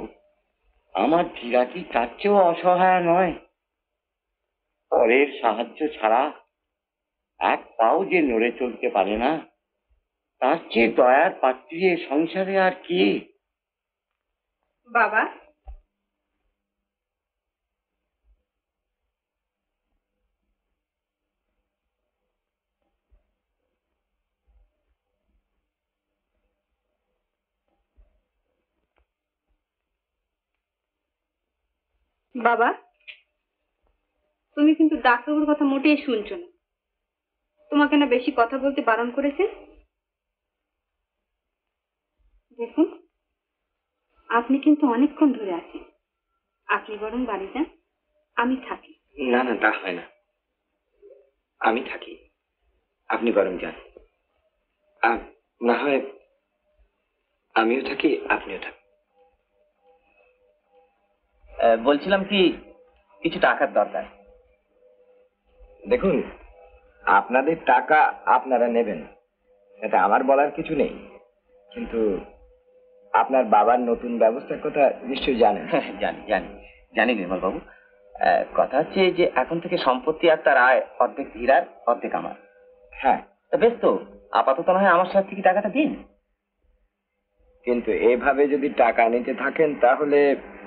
আমার ধীরা কি তার চেয়েও অসহায় নয়? পরের সাহায্য ছাড়া এক পাও যে নড়ে চলতে পারে না, তার চেয়ে দয়ার পাত্রী এ সংসারে আর কি? বাবা, বাবা, তুমি কিন্তু ডাক্তারবাবুর কথা মোটেই শুনছো না। তোমাকে না বেশি কথা বলতে বারণ করেছে। দেখুন, আপনি কিন্তু অনেকক্ষণ ধরে আছেন। আপনি বরং বাড়ি যান, আমি থাকি। না না, তা হয় না। আমি থাকি, আপনি বরং যান। না হয় আমিও থাকি, আপনিও থাকি। বলছিলাম কি, কিছু টাকার দরকার। দেখুন, আপনাদের টাকা আপনারা নেবেন, এটা আমার বলার কিছু নেই, কিন্তু আপনার বাবার নতুন ব্যবস্থার কথা নিশ্চয়ই জানেন। জানি জানি জানি নির্মল বাবু। কথা হচ্ছে যে এখন থেকে সম্পত্তি আর তার আয় অর্ধেক ধীরার অর্ধেক আমার। হ্যাঁ, তা বেশ তো, আপাতত না হয় আমার সাথে থেকে টাকাটা দিন। কিন্তু এভাবে যদি টাকা নিতে থাকেন তাহলে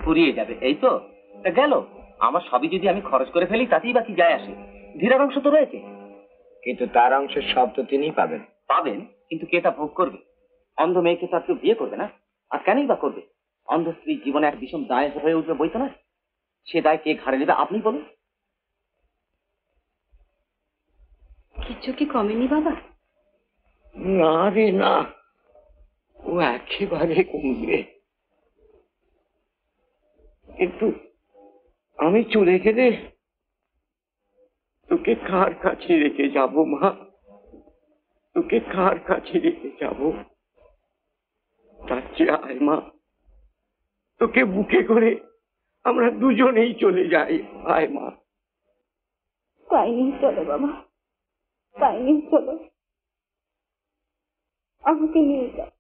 ফুরিয়ে যাবে। এই তো, তা গেল। আমার সবই যদি আমি খরচ করে ফেলি তাতেই বা কি যায় আসে? ধীরার অংশ তো রয়েছে। কিন্তু তার অংশের সব তো তিনিই পাবেন। পাবেন, কিন্তু কে তা ভোগ করবে? অন্ধ মেয়েকে তো আর কেউ বিয়ে করবে না, আর কেনই বা করবে? অন্ধ স্ত্রী জীবনে এক ভীষণ দায় হয়ে উঠবে, বই তো না? সে দায় কে ঘাড়ে নেবে আপনি বলুন। কিছু কি কমেনি বাবা? না রে না, ও একেবারে কমবে। কিন্তু আমি চলে গেলে তোকে কার কাছে রেখে যাব মা? তোকে কার কাছে রেখে যাব? তার চেয়ে আয় মা, তোকে বুকে করে আমরা দুজনেই চলে যাই। আয় মা। তাই নিয়ে চলো বাবা, তাই নিয়ে চলো, আমাকে নিয়ে যাও।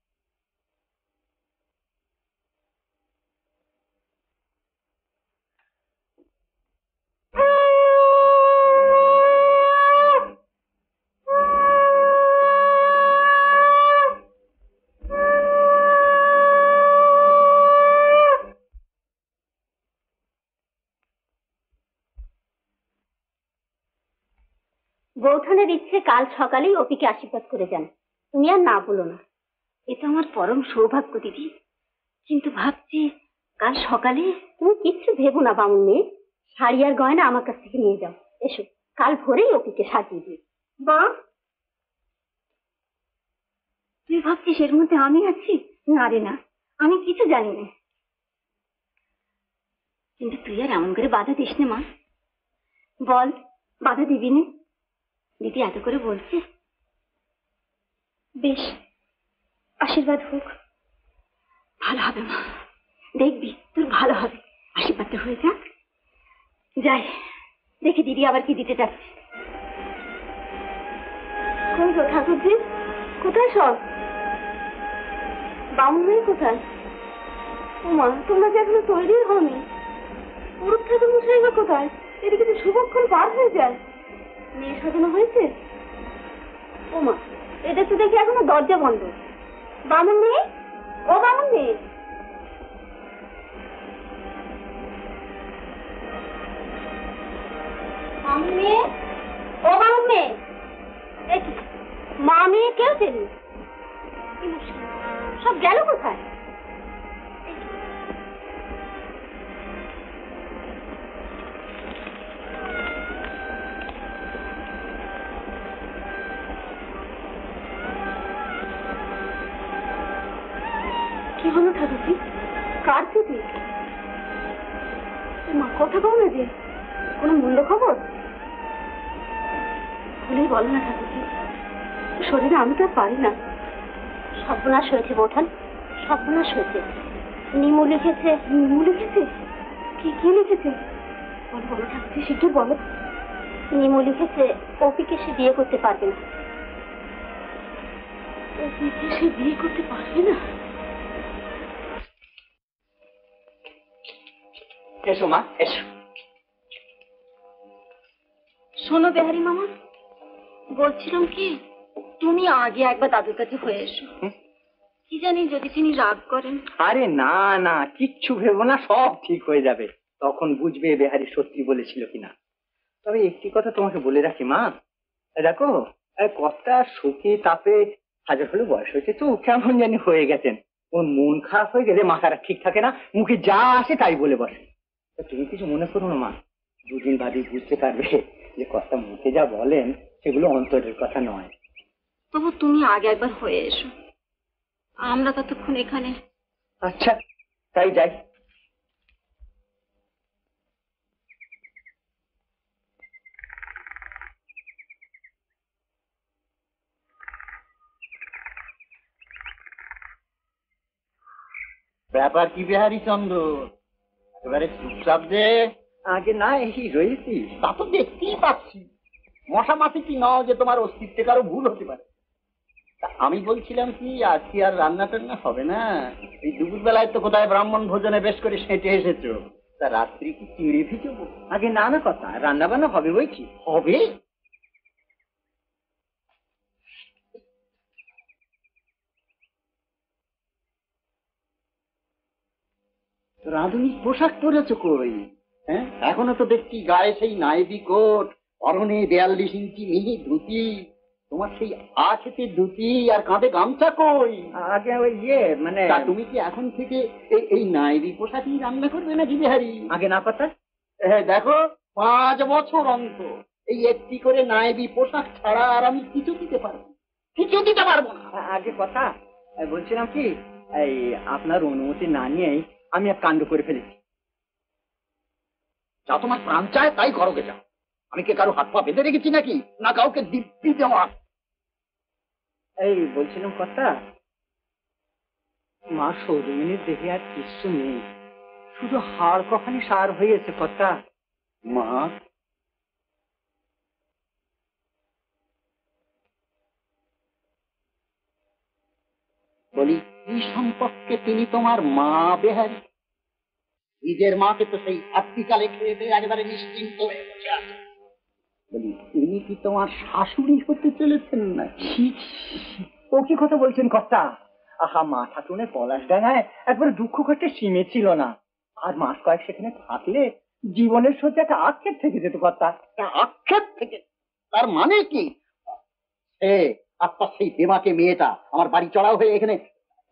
বৌঠানের ইচ্ছে কাল সকালেই অপিকে আশীর্বাদ করে যান। তুমি আর না বলো না। এটা আমার পরম সৌভাগ্য দিদি। কিন্তু ভাবছি কাল সকালে তুমি কিচ্ছু ভেবো না বামুন মেয়ে, শাড়ি আর গয়না আমার কাছ থেকে নিয়ে যাও। এসো, কাল ভোরেই ওকে সাজিয়ে দিই। বা, তুই ভাবছিস এর মধ্যে আমি আছি? না রে না, আমি কিছু জানি না। কিন্তু তুই আর এমন করে বাধা দিস না মা। বল, বাধা দিবি না? দিদি এত করে বলছে। বেশ, আশীর্বাদ হোক। ভালো হবে মা, দেখবি তোর ভালো হবে। আশীর্বাদটা হয়ে যাক। যাই দেখি দিদি আবার কি দিতে চাচ্ছে। কোন তো ঠাকুরজি, কোথায় সব? বামুন মেয়ে কোথায়? ওমা, তোমরা যে এখনো তৈরি হওনি। পুরুষ ঠাকুর মশাই বা কোথায়? এদিকে তো শুভক্ষণ পার হয়ে যায়। মেয়ে সাজানো হয়েছে? ওমা, এটা তো দেখি এখনো দরজা বন্ধ। বামুন মেয়ে, ও বামুন মেয়ে, বামুন মেয়ে, ও বামুন মেয়ে। মা মেয়ে কেউ চেনি? সব গেল কোথায়? কি হলো ঠাকুরজি? কার চিঠি? মা কথা কও না যে, কোনো মূল্য খবর? ভুলেই বলো না ঠাকুরজি, শরীরে আমি তো পারি না। সর্বনাশ হয়েছে বোঠান, সর্বনাশ হয়েছে। নিমু লিখেছে। নিমু লিখেছে? কি কি লিখেছে? বলো বলো ঠাকুরজি, শিগগির বলো। নিমু লিখেছে অপিকে সে বিয়ে করতে পারবে না। অপিকে সে বিয়ে করতে পারবে না? এসো মা, এসো। শোনো বেহারি মামা, বলছিলাম কি, তুমি আগে একবার দাদুর কাছে হয়ে এসো। কি জানি যদি তিনি রাগ করেন। আরে না না, কিচ্ছু ভেবো না, সব ঠিক হয়ে যাবে। তখন বুঝবে বেহারি সত্যি বলেছিল কিনা। তবে একটি কথা তোমাকে বলে রাখি মা, দেখো কর্তা শোকে তাপে হাজার হলে বয়স হয়েছে তো কেমন জানি হয়ে গেছেন। ওর মন খারাপ হয়ে গেলে মাথাটা ঠিক থাকে না, মুখে যা আসে তাই বলে বসে। তুমি কিছু মনে করো না মা, দুদিন বাদে বুঝতে পারবে যে কর্তা মুখে যা বলেন সেগুলো অন্তরের কথা নয়। তবু তুমি আগে একবার হয়ে এসো, আমরা ততক্ষণ এখানে। আচ্ছা, তাই যাই। ব্যাপার কি বিহারী চন্দ্র, এবারে চুপচাপ যে? আগে না, এই রয়েছি। তা তো দেখতেই পাচ্ছি। মশা মাছি কি নাও যে তোমার অস্তিত্বে কারো ভুল হতে পারে। তা আমি বলছিলাম কি, আজকে আর রান্না টান্না হবে না? এই দুপুর বেলায় তো কোথায় ব্রাহ্মণ ভোজনে বেশ করে সেঁটে এসেছো, তা রাত্রি কি চিড়ে ভিজবো? আগে না না কথা, রান্না বান্না হবে বলছি। হবে? রাঁধুনির পোশাক পরেছো কই? হ্যাঁ, এখনো তো দেখছি গায়ে সেই নাইবি কোট, পরনে 42 ইঞ্চি মিহি ধুতি। তোমার সেই আছেতে ধুতি আর কাঁধে গামছা কই? আগে ওই মানে তা তুমি কি এখন থেকে এই নাইবি পোশাকই রান্না করবে নাকি বিহারি? আগে না কথা। হ্যাঁ দেখো, 5 বছর অন্তর এই একটি করে নাইবি পোশাক ছাড়া আর আমি কিছু দিতে পারবো না, কিছু দিতে পারবো না। আগে কথা, বলছিলাম কি, এই আপনার অনুমতি না নিয়েই আমি এক কাণ্ড করে ফেলেছি। যা তোমার প্রাণ চায় তাই করো গে যাও। আমি কে কারো হাত পা বেঁধে রেখেছি নাকি, না কাউকে দিব্যি দেওয়া? এই বলছিলাম কথা, মা সৌরমিনীর দেখে আর কিছু নেই, শুধু হাড় কখানি সার হয়েছে কথা। মা, বলি কি সম্পর্কে তিনি তোমার মা বেহারি? নিজের মাকে তো সেই আত্মিকালে খেয়ে দিয়ে একেবারে নিশ্চিন্ত হয়ে বসে আছে। বলি তিনি কি তোমার শাশুড়ি হতে চলেছেন না? ও কি কথা বলছেন কর্তা? আহা, মা ঠাকুরের পলাশ ডাঙায় একবার দুঃখ করতে সীমে ছিল না। আর মাস কয়েক সেখানে থাকলে জীবনের সত্যি একটা আক্ষেপ থেকে যেত কর্তা। আক্ষেপ থেকে? তার মানে কি? আপনার সেই দেমাকে মেয়েটা আমার বাড়ি চড়াও হয়ে এখানে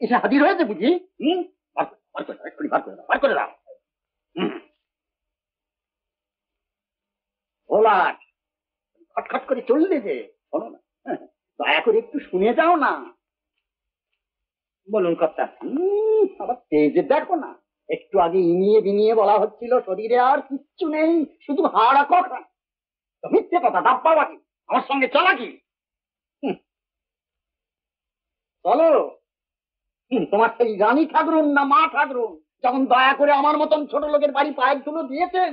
এসে হাজির হয়েছে বুঝি? বার করে দাও, এক্ষুনি বার করে দাও, বার করে দাও। ওলাট খটখট করে চললে যে, শোনো না, দয়া করে একটু শুনে যাও না। বলুন কর্তা। আবার তেজে দেখো না, একটু আগে ইনিয়ে বিনিয়ে বলা হচ্ছিল শরীরে আর কিচ্ছু নেই, শুধু হাড়া কথা। তো মিথ্যে কথা, ডাব্বা বাকি, আমার সঙ্গে চালাকি। চলো, তোমার সেই রানী ঠাকুরুন না মা ঠাকুরুন যখন দয়া করে আমার মতন ছোট লোকের বাড়ি পায়ের ধুলো দিয়েছেন,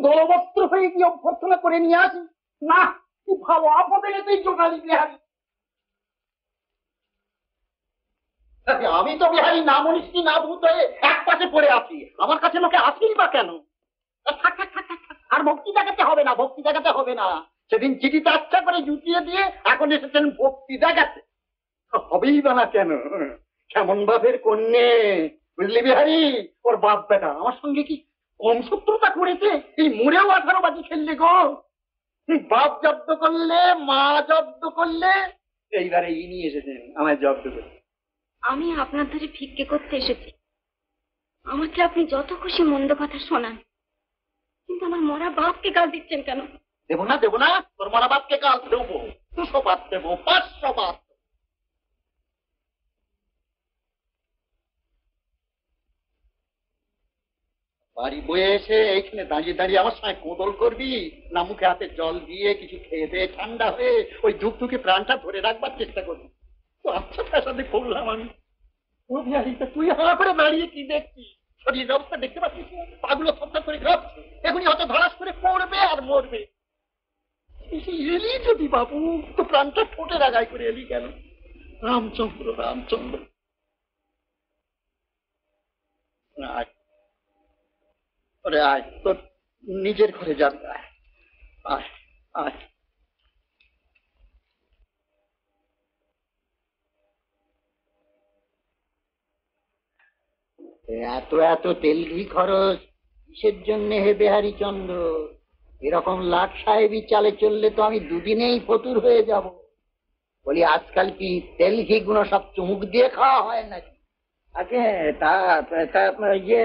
দলবস্ত্র হয়ে গিয়ে অভ্যর্থনা করে নিয়ে আসি না। কি ভালো আপদে এতেই জোগাড়ি বিহারি। আমি তো বিহারি না মনীষী না ভূত হয়ে এক পাশে পড়ে আছি, আমার কাছে লোকে আসেই বা কেন? থাক থাক থাক থাক থাক। আর ভক্তি দেখাতে হবে না, ভক্তি দেখাতে হবে না। সেদিন চিঠিতে আচ্ছা করে জুটিয়ে দিয়ে এখন এসেছেন ভক্তি দেখাতে। হবেই বা না কেন? কেমন বাপের কন্যে, বুঝলি বিহারি? ওর বাপ বেটা আমার সঙ্গে কি কম শত্রুতা করেছে? এই মরেও 18 বাজি খেললে গো। বাপ জব্দ করলে, মা জব্দ করলে, এইবারে ইনি এসেছেন আমায় জব্দ করে। আমি আপনার ধারে ভিক্ষে করতে এসেছি, আমাকে আপনি যত খুশি মন্দ কথা শোনান, কিন্তু আমার মরা বাপকে গাল দিচ্ছেন কেন? দেবো না, দেবো না, তোর মরা বাপকে গাল দেবো, 200 বাদ দেবো, 500 বাদ। বাড়ি বয়ে এসে এইখানে দাঁড়িয়ে দাঁড়িয়ে আমার সঙ্গে কোদল করবি না? মুখে হাতে জল দিয়ে কিছু খেয়ে দিয়ে ঠান্ডা হয়ে ওই ধুকধুকে প্রাণটা ধরে রাখবার চেষ্টা করবি। তো আচ্ছা পেশাতে করলাম আমি। ও বিহারিটা, তুই হাঁ করে দাঁড়িয়ে কি দেখছিস? শরীরের অবস্থা দেখতে পাচ্ছিস? পাগুলো থরথর করে কাঁপছে, এখনই হয়তো ধরাস করে পড়বে আর মরবে। এলি যদি বাবু, তো প্রাণটা ঠোঁটে রাগাই করে এলি কেন? রামচন্দ্র রামচন্দ্র। আয় ওরে আয়, তোর নিজের ঘরে যাবে। আয় আয়। এত এত তেল ঘি খরচ কিসের জন্য হে বিহারী চন্দ্র? এরকম লাট সাহেবী চালে চললে তো আমি দুদিনেই ফতুর হয়ে যাব। বলি আজকাল কি তেল ঘি গুলো সব চুমুক দিয়ে খাওয়া হয় নাকি? আগে তা তা ইয়ে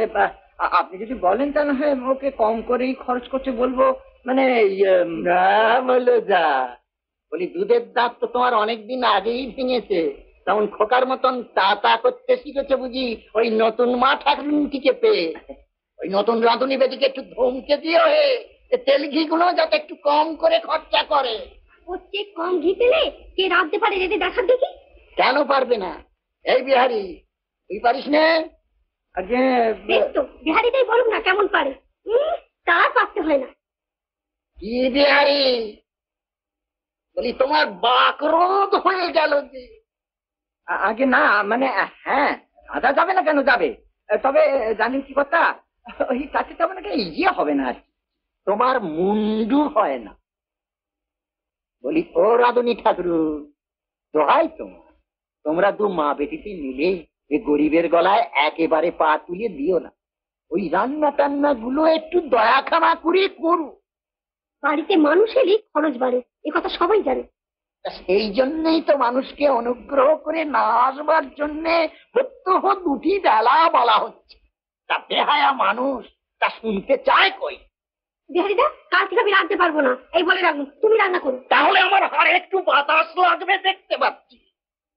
আপনি যদি বলেন তাহলে হয় ওকে কম করেই খরচ করতে বলবো। মানে বলো যা। বলি দুধের দাঁত তো তোমার অনেকদিন আগেই ভেঙেছে, তেমন খোকার মতন তা তা করতে শিখেছে বুঝি ওই নতুন মা ঠাকুরকে পেয়ে। ওই নতুন রাঁধুনি বেদিকে একটু ধমকে দিও হে, তেল ঘি গুলো যাতে একটু কম করে খরচা করে। হচ্ছে কম ঘি পেলে কে রাঁধতে পারে যদি দেখার দেখি। কেন পারবে না? এই বিহারি, তুই পারিস না? আগে বেশ তো, বিহারিটাই বলুক না কেমন পারে। তার পারতে হয় না। কি বিহারি, বলি তোমার বাকরোধ হয়ে গেল যে? আগে না, মানে হ্যাঁ আদা যাবে না, কেন যাবে? তবে জানেন কি কথা, ওই তাতে তেমন একটা ইয়ে হবে না আর কি। তোমার মুন্ডু হয় না। বলি ও রাধুনি ঠাকুর, দোহাই তোমার, তোমরা দু মা বেটিতে মিলে এ গরিবের গলায় একেবারে পা তুলে দিও না। ওই রান্না টান্না গুলো একটু দয়া খামা করে করু। বাড়িতে মানুষ এলে খরচ বাড়ে, এ কথা সবাই জানে। সেই জন্যই তো মানুষকে অনুগ্রহ করে না আসবার জন্য প্রত্যহ 2টি বেলা বলা হচ্ছে। তা বেহায়া মানুষ তা শুনতে চায় কই? বিহারিদা, কাল থেকে আমি রাঁধতে পারবো না, এই বলে রাখুন, তুমি রান্না করো। তাহলে আমার হাড়ে একটু বাতাস লাগবে দেখতে পাচ্ছি।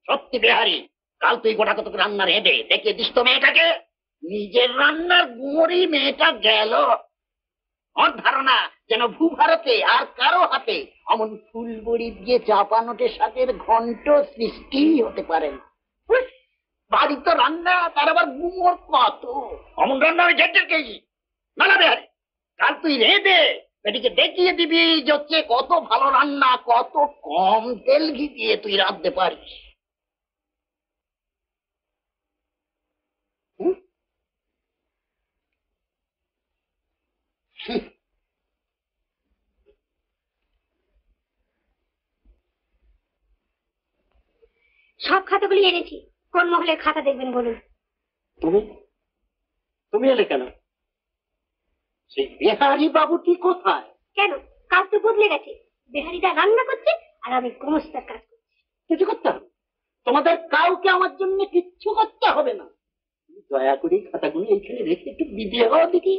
সত্যি বিহারি, কাল তুই গোটা কত রান্না রেঁধে দেখিয়ে দিস তো মেয়েটাকে। নিজের রান্নার গুমরি মেয়েটা গেল। ওর ধারণা যেন ভূভারতে আর কারো হাতে অমন ফুলবড়ি দিয়ে চাপানোটে শাকের ঘন্ট সৃষ্টি হতে পারে না। বাড়ি তো রান্না, তার আবার গুমর কত। অমন রান্না আমি ঝেঁটে খেয়েছি না। না বিহারি, কাল তুই রেঁধে এটিকে দেখিয়ে দিবি যে হচ্ছে কত ভালো রান্না, কত কম তেল ঘি দিয়ে তুই রাঁধতে পারিস। সব খাতাগুলি এনেছি, কোন মহলের খাতা দেখবেন বলুন। তুমি তুমি এলে কেন? সেই বিহারি বাবুটি কোথায়? কেন, কাজ তো বদলে গেছে। বিহারিদা রান্না করছে আর আমি গোমস্তার কাজ করছি। কিছু করতে হবে? তোমাদের কাউকে আমার জন্য কিচ্ছু করতে হবে না। দয়া করে এই খাতাগুলো এইখানে রেখে একটু বিদে হওয়া দেখি।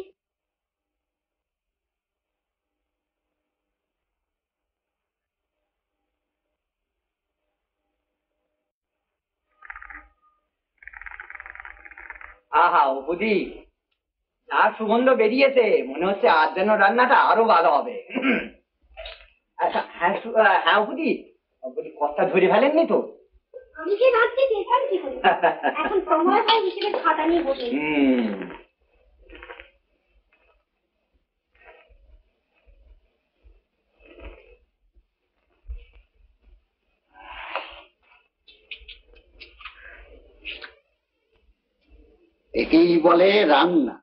আহা বুঝি আর সুগন্ধ বেরিয়েছে, মনে হচ্ছে আজ যেন রান্নাটা আরো ভালো হবে। আচ্ছা, হ্যাঁ হ্যাঁ বুঝি, বলি কথা ধরে ফেলেননি তো? আমি যে ভাবছি দেখলাম কি করে এখন সময় হয় হিসেবে খাতা নিয়ে বসে। একেই বলে রান্না।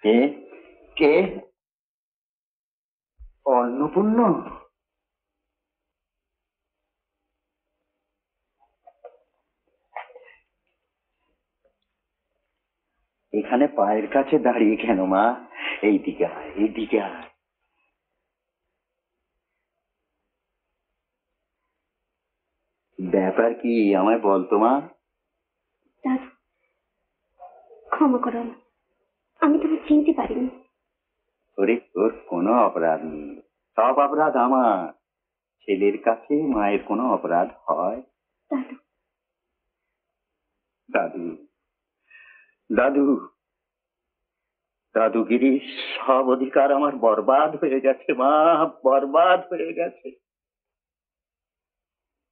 কে কে? অন্নপূর্ণ? এখানে পায়ের কাছে দাঁড়িয়ে কেন মা? এইদিকে আয়, এইদিকে আয়। ব্যাপার কি আমায় বলতো মা? দাদু ক্ষমা করো, আমি তোমাকে চিনতে পারিনি। ওরে তোর কোনো অপরাধ নেই, সব অপরাধ আমার। ছেলের কাছে মায়ের কোনো অপরাধ হয়? দাদু দাদু দাদু দাদুগিরির সব অধিকার আমার বরবাদ হয়ে গেছে মা, বরবাদ হয়ে গেছে।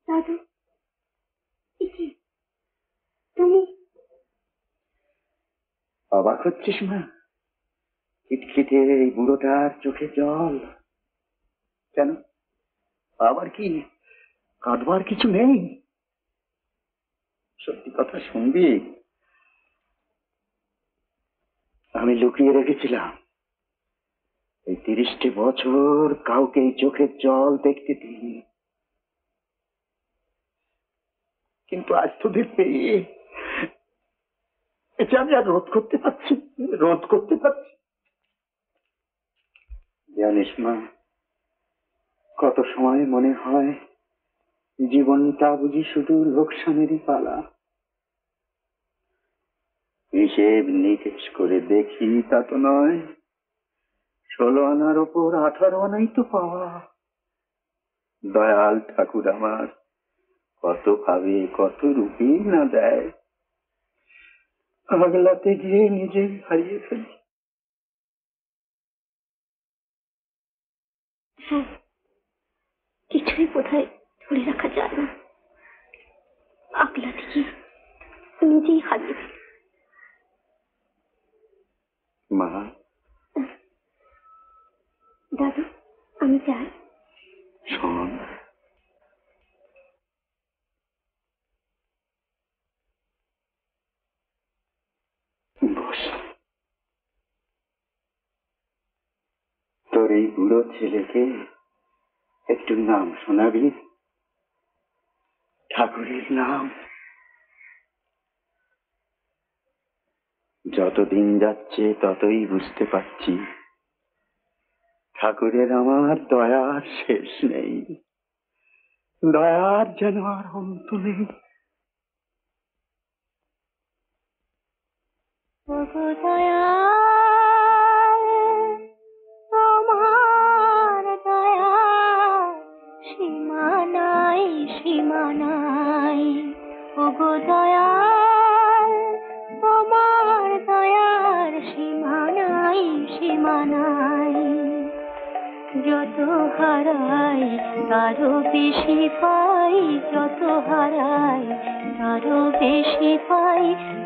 দাদু তুমি অবাক হচ্ছিস মা? খিটখিটে এই বুড়োটার চোখে জল কেন? আবার কি কাঁদবার কিছু নেই? সত্যি কথা শুনবি? আমি লুকিয়ে রেখেছিলাম এই 30টি বছর কাউকে এই চোখের জল দেখতে দিই, কিন্তু আজ তোদের পেয়ে এটা আমি আর রোধ করতে পারছি। জানিস মা, কত সময় মনে হয় জীবনটা বুঝি শুধু লোকসানেরই পালা। হিসেব নিকেশ করে দেখি তা তো নয়, 16 আনার ওপর 18 আনাই তো পাওয়া। দয়াল ঠাকুর আমার কত ভাবে কত রূপে না দেয়, আগলাতে গিয়ে নিজে হারিয়ে ফেলি। কিছুই বোধহয় ধরে রাখা যায় না, আগলা থেকে নিজেই হারিয়ে ফেলি। মা দাদু আমি চাই শোন, বস। তোর এই বুড়ো ছেলেকে একটু নাম শোনাবি? ঠাকুরের নাম। যতদিন যাচ্ছে ততই বুঝতে পারছি ঠাকুরের আমার দয়ার শেষ নেই, দয়ার যেন আর অন্ত নেই। তোমার দয়া সীমা নাই, সীমা নাই। ওগো দয়াল তোমার দয়ার সীমা নাই, সীমা নাই। যত হারাই তারও বেশি পাই, যত হারাই তারও বেশি পাই।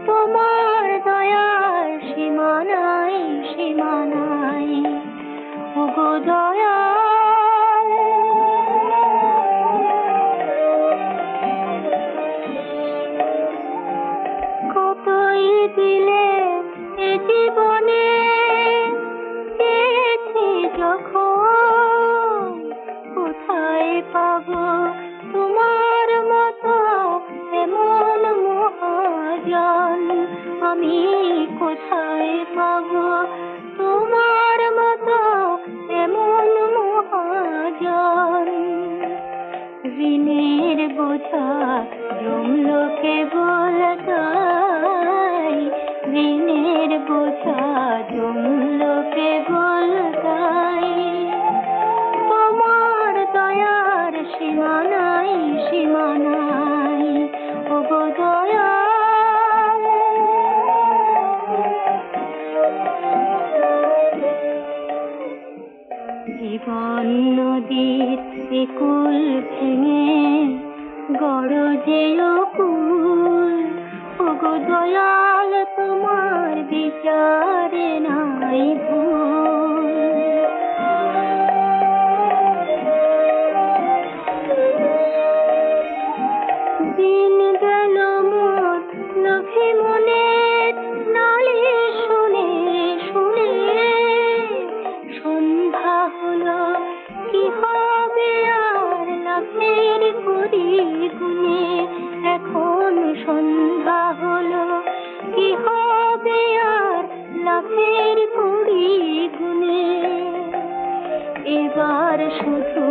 তোমার দয়ার সীমা নাই, সীমা নাই। ওগো দয়াল বোঝা জমলো কেবল তাই, ঋণের বোঝা জমলো কেবল তাই। তোমার দয়ার সীমা নাই, সীমা নাই, ওগো দয়াল। জীবন নদীর একুল ভেঙে গড়জে অকুল, ওগো দয়াল তোমার বিচারে নাই ভুল। দিন গেল মোর লোভে মনের নালিশ শুনে শুনে, সন্ধ্যা হলো কি হবে আর লাভের করি গুনে। এখন সন্ধ্যা হলো কি হবে আর লাভের করি গুনে। এবার শুধু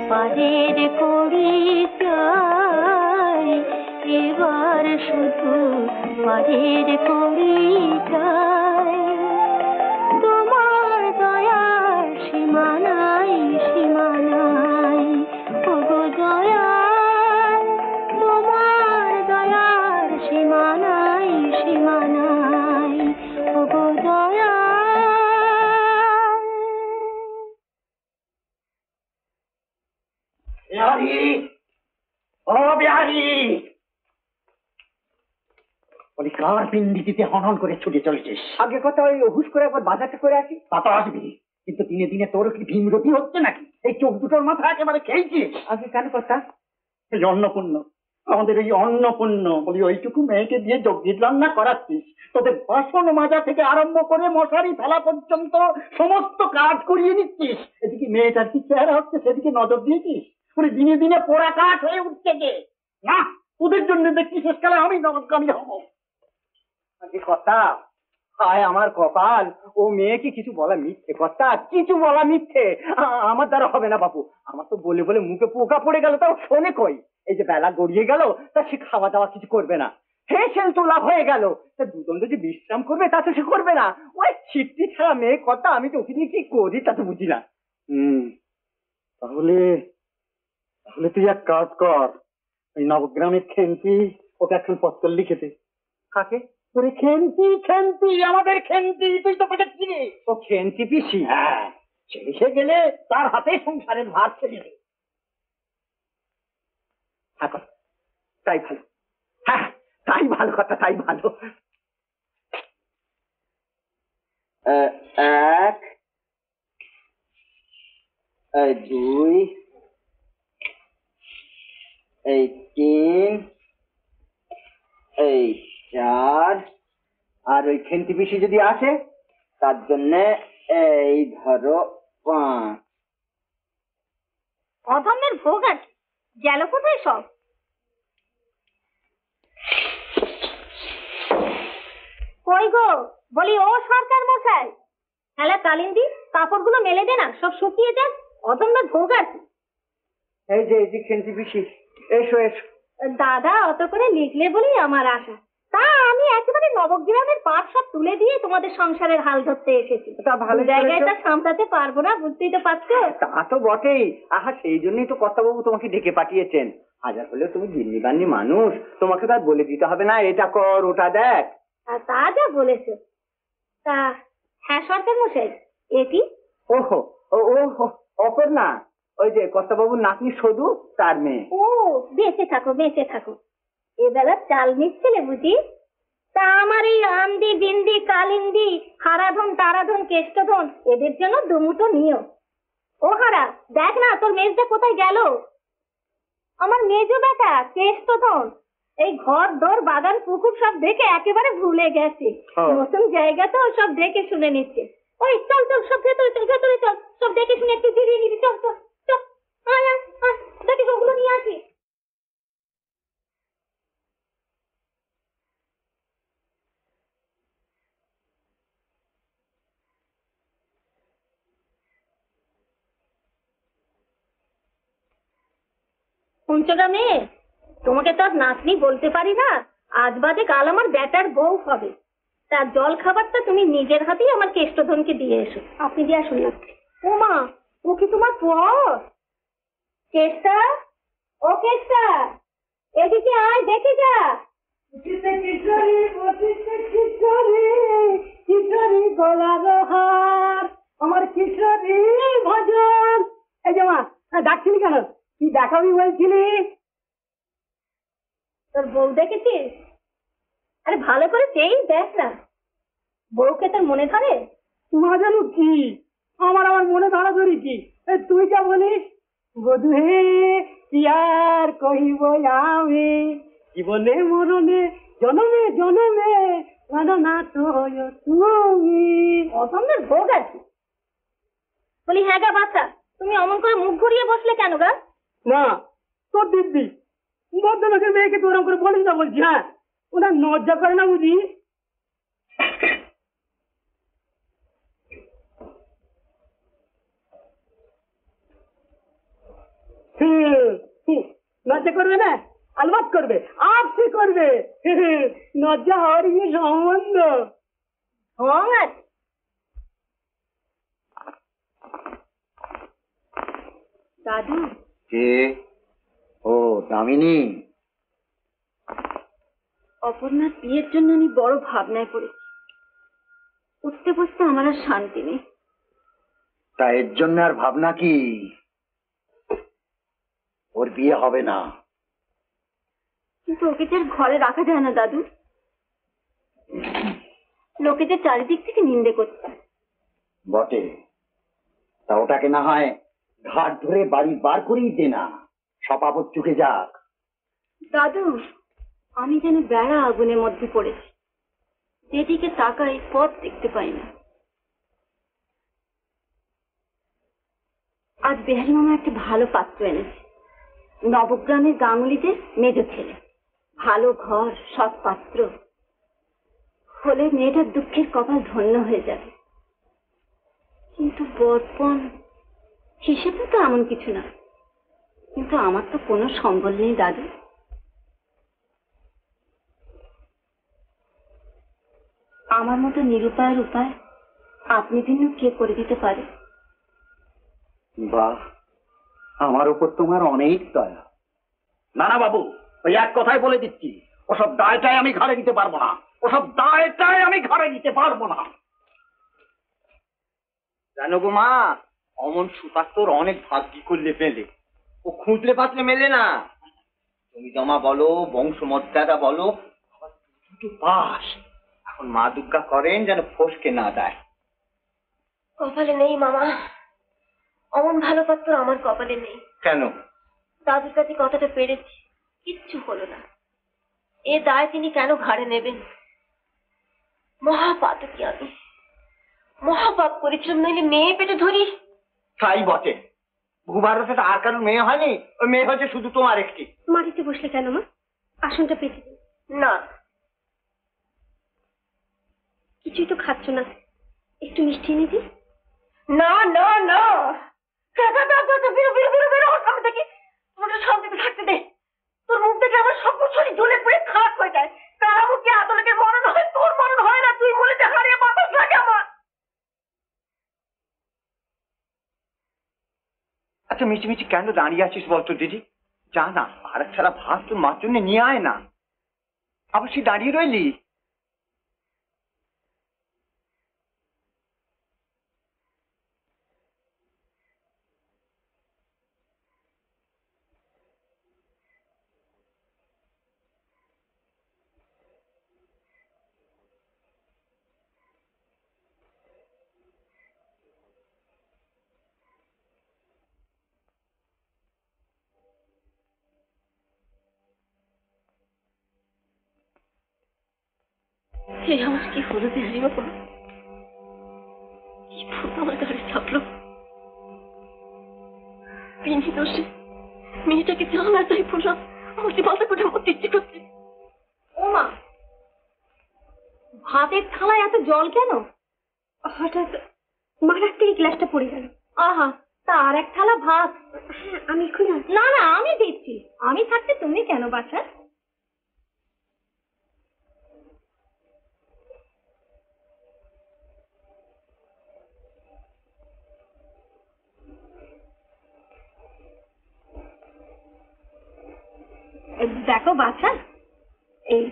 পারের করি চাই, এবার শুধু পারের করি চাই। তোমার দয়ার সীমা নাই, সীমা নাই, ওগো দয়াল। তোমার দয়ার সীমা নাই, সীমা নাই, ওগো দয়াল। বিহারি, ও বিহারি, বলি কার পিন্ডিটিতে হনন করে ছুটে চলেছিস? আগে কথা ওই হুশ করে একবার বাজারটা করে আসি। তা তো আসবি, কিন্তু দিনে দিনে তোর কি ভীমরতি হচ্ছে নাকি? এই চোখ দুটোর মাথা একেবারে খেয়েছিস। আগে কেন কথা? এই অন্নপূর্ণ, আমাদের এই অন্নপূর্ণ বলি ওইটুকু মেয়েকে দিয়ে যজ্ঞের রান্না করাচ্ছিস। তোদের বাসন মাজা থেকে আরম্ভ করে মশারি ফেলা পর্যন্ত সমস্ত কাজ করিয়ে নিচ্ছিস। এদিকে মেয়েটার কি চেহারা হচ্ছে সেদিকে নজর দিয়েছিস? বলে দিনে দিনে পোড়া কাঠ হয়ে উঠছে যে। না, তোদের জন্য দেখছি শেষকালে আমি নরকগামী হবো। আগে কথা, হায় আমার কপাল, ও মেয়েকে কিছু বলা মিথ্যে কথা, কিছু বলা মিথ্যে। আমার দ্বারা হবে না বাপু, আমার তো বলে বলে মুখে পোকা পড়ে গেল, তাও শোনে কই। এই যে বেলা গড়িয়ে গেল, তা সে খাওয়া দাওয়া কিছু করবে না, হেসেল তোলা হয়ে গেল, তা দুদণ্ড যে বিশ্রাম করবে তা তো সে করবে না। ওই ছিটটি ছাড়া মেয়ে কথা, আমি তো ওকে নিয়ে কি করি তা তো বুঝি না। তাহলে তাহলে তুই এক কাজ কর, ওই নবগ্রামের খেন্তি ওকে এখন পত্র লিখে দে। কাকে? ওরে খেন্তি, খেন্তি, আমাদের খেন্তি, তুই তো পেটে চিনি। ও খেন্তি পিসি? হ্যাঁ, সে এসে গেলে তার হাতে সংসারের ভার ছেড়ে দে। তাই ভালো, হ্যাঁ তাই ভালো কথা, তাই ভালো। এক, দুই, এই তিন, এই চার, আর ওই খেন্তি পিসি যদি আসে তার জন্য এই ধরো 5। অধমের ভোগ আর কি, গেল কোথায় সব? কই গো, বলি ও সরকার মশাই, হ্যালো কালিন্দি, কাপড়গুলো মেলে দে না, সব শুকিয়ে যাক। অধমের ভোগ আর কি। এই যে খেন্তি পিসি, এসো এসো। দাদা অত করে লিখলে বলেই আমার আশা, তা আমি একেবারে নবগ্রামের পাট সব তুলে দিয়ে তোমাদের সংসারের হাল ধরতে এসেছি। তা ভালো জায়গায় তা সামলাতে পারবো না, বুঝতেই তো পারছো। তা তো বটেই, আহা সেই জন্যই তো কর্তাবাবু তোমাকে ডেকে পাঠিয়েছেন। হাজার হলেও তুমি গিন্নি বান্নি মানুষ, তোমাকে তো আর বলে দিতে হবে না এটা কর ওটা দেখ। তা যা বলেছো। তা হ্যাঁ সরকার মশাই, এটি ওহো, ও অপর্ণা, ওই যে কর্তাবাবুর নাতনি সধু, তার মেয়ে। ও বেঁচে থাকো, বেঁচে থাকো। এবেলা চাল নিচ্ছিলে বুঝি? তা আমার এই আমদি বিন্দি কালিন্দি হারাধন তারাধন কেষ্টধন এদের জন্য দুমুটো নিও। ও হারা, দেখ না তোর মেজটা কোথায় গেল। আমার মেজো বেটা কেষ্টধন এই ঘর দর বাগান পুকুর সব দেখে একেবারে ভুলে গেছে। নতুন জায়গা তো সব দেখে শুনে নিচ্ছে। ওই চল চল, সব ভেতরে চল, ভেতরে চল, সব দেখে শুনে একটু জিরিয়ে নিবি। চল চল চল, আয় আয় আয়, দেখি ওগুলো নিয়ে আসি। পঞ্চগ্রামে তোমাকে তো আর নাতনি বলতে পারি না, আজ বাদে কাল আমার বেটার বউ হবে। তার জল খাবারটা তুমি নিজের হাতেই আমার কেষ্টধনকে দিয়ে এসো। আপনি দিয়ে আসুন না। ও মা, ও কি তোমার পর? কেষ্টা, ও কেষ্টা, এদিকে আয়, দেখে যা। কিশোরী বসিছে কিশোরী, কিশোরী গলার হার, আমার কিশোরী ভজন। এই যে মা, ডাকছিলি কেন? কি দেখাবি বলছিলি? তোর বউ দেখেছিস? আরে ভালো করে চেয়ে দেখ না, বউকে তোর মনে ধরে? মা জানো কি, আমার মনে ধরাধরি কি? তুই যা বলিস, বধূ হে কি আর কহিব আমি, জীবনে মরণে জনমে জনমে না তো তুমি। অসম্ভের ভোগ আছে। বলি হ্যাঁ গা বাচ্চা, তুমি অমন করে মুখ ঘুরিয়ে বসলে কেন গা? না, তোর দিব্যি ভদ্রলোকের মেয়েকে তো ওরকম করে বলিস না বলছি। হ্যাঁ, ওরা লজ্জা করে না বুঝি? লজ্জা করবে না? আলবাত করবে, আপসি করবে। লজ্জা হওয়ার কি সম্বন্ধ? দাদু। কে? ও দামিনী। অপর্ণার বিয়ের জন্য আমি বড় ভাবনায় পড়েছি। উঠতে বসতে আমার আর শান্তি নেই। তা এর জন্য আর ভাবনা কি? ওর বিয়ে হবে না। কিন্তু ওকে যে আর ঘরে রাখা যায় না দাদু। লোকে যে চারিদিক থেকে নিন্দে করছে। বটে, তা ওটাকে না হয় ঘাট ধরে বাড়ি বার করেই দে না, সপাবত চুকে যাক। দাদু, আমি যেন বেড়া আগুনের মধ্যে পড়েছি, যেদিকে তাকাই পথ দেখতে পাই না। আজ বিহারী মামা একটা ভালো পাত্র এনেছে, নবগ্রামের গাঙ্গুলিদের মেজ ছেলে, ভালো ঘর, সৎ পাত্র হলে মেয়েটার দুঃখের কপাল ধন্য হয়ে যাবে। কিন্তু বর্পণ হিসেবে তো এমন কিছু না। কিন্তু আমার তো কোনো সম্বল নেই দাদু। আমার মতো নিরুপায়ের উপায় আপনি ভিন্ন কে করে দিতে পারে? বাহ, আমার উপর তোমার অনেক দয়া। না না বাবু, ওই এক কথাই বলে দিচ্ছি, ওসব দায়টাই আমি ঘাড়ে নিতে পারবো না। ওসব দায়টাই আমি ঘাড়ে নিতে পারবো না। জানো গো মা, অমন সুতার তোর অনেক ভাগ্যি করলে পেলে, ও খুঁজলে পাতলে মেলে না। তুমি জমা বলো, বংশমর্যাদা বলো, দুটো পাস। এখন মা দুর্গা করেন যেন ফসকে না দেয়। কপালে নেই মামা, অমন ভালো পাত্র আমার কপালে নেই। কেন? দাদুর কাছে কথাটা পেরেছি, কিচ্ছু হলো না। এ দায় তিনি কেন ঘাড়ে নেবেন? মহাপাতকী আমি, মহাপাপ করেছিলাম, নইলে মেয়ে পেটে ধরি। তাই বটে, ভূভারতে আর কারোর মেয়ে হয়নি, ওই মেয়ে হয়েছে শুধু তোমার একটি। মাটিতে বসলে কেন মা? আসনটা পেতে দিন। না, কিছুই তো খাচ্ছ না, একটু মিষ্টি এনে দিই। না না না, শান্তিতে থাকতে দে। তোর মুখ দেখে আমার সব শরীর জ্বলে পুড়ে খারাপ হয়ে যায়। তার মুখে আতলের মরণ হয়, তোর মরণ হয় না। তুই মরেতে হারিয়ে বাতাস লাগে আমার। আচ্ছা মিষ্টি মিষ্টি কেন দাঁড়িয়ে আছিস বলতো দিদি? যা না, আর এক ছাড়া ভাত তোর মার জন্য নিয়ে আয় না। আবার সে দাঁড়িয়ে রইলি। এই আমার কি হলো বিহারি বাবা? কি ভূত আমার গাড়ি চাপলো? বিনি দোষে মেয়েটাকে জানার তাই বললাম, আমাকে মাথা কোটে মরতে ইচ্ছে করছে। ও মা, ভাতের থালায় এত জল কেন? হঠাৎ মারার থেকে গ্লাসটা পড়ে গেল। আহা, তা আর এক থালা ভাত আমি এক্ষুনি না না আমি দিচ্ছি, আমি থাকতে তুমি কেন বাছা? দেখো বাছা, এই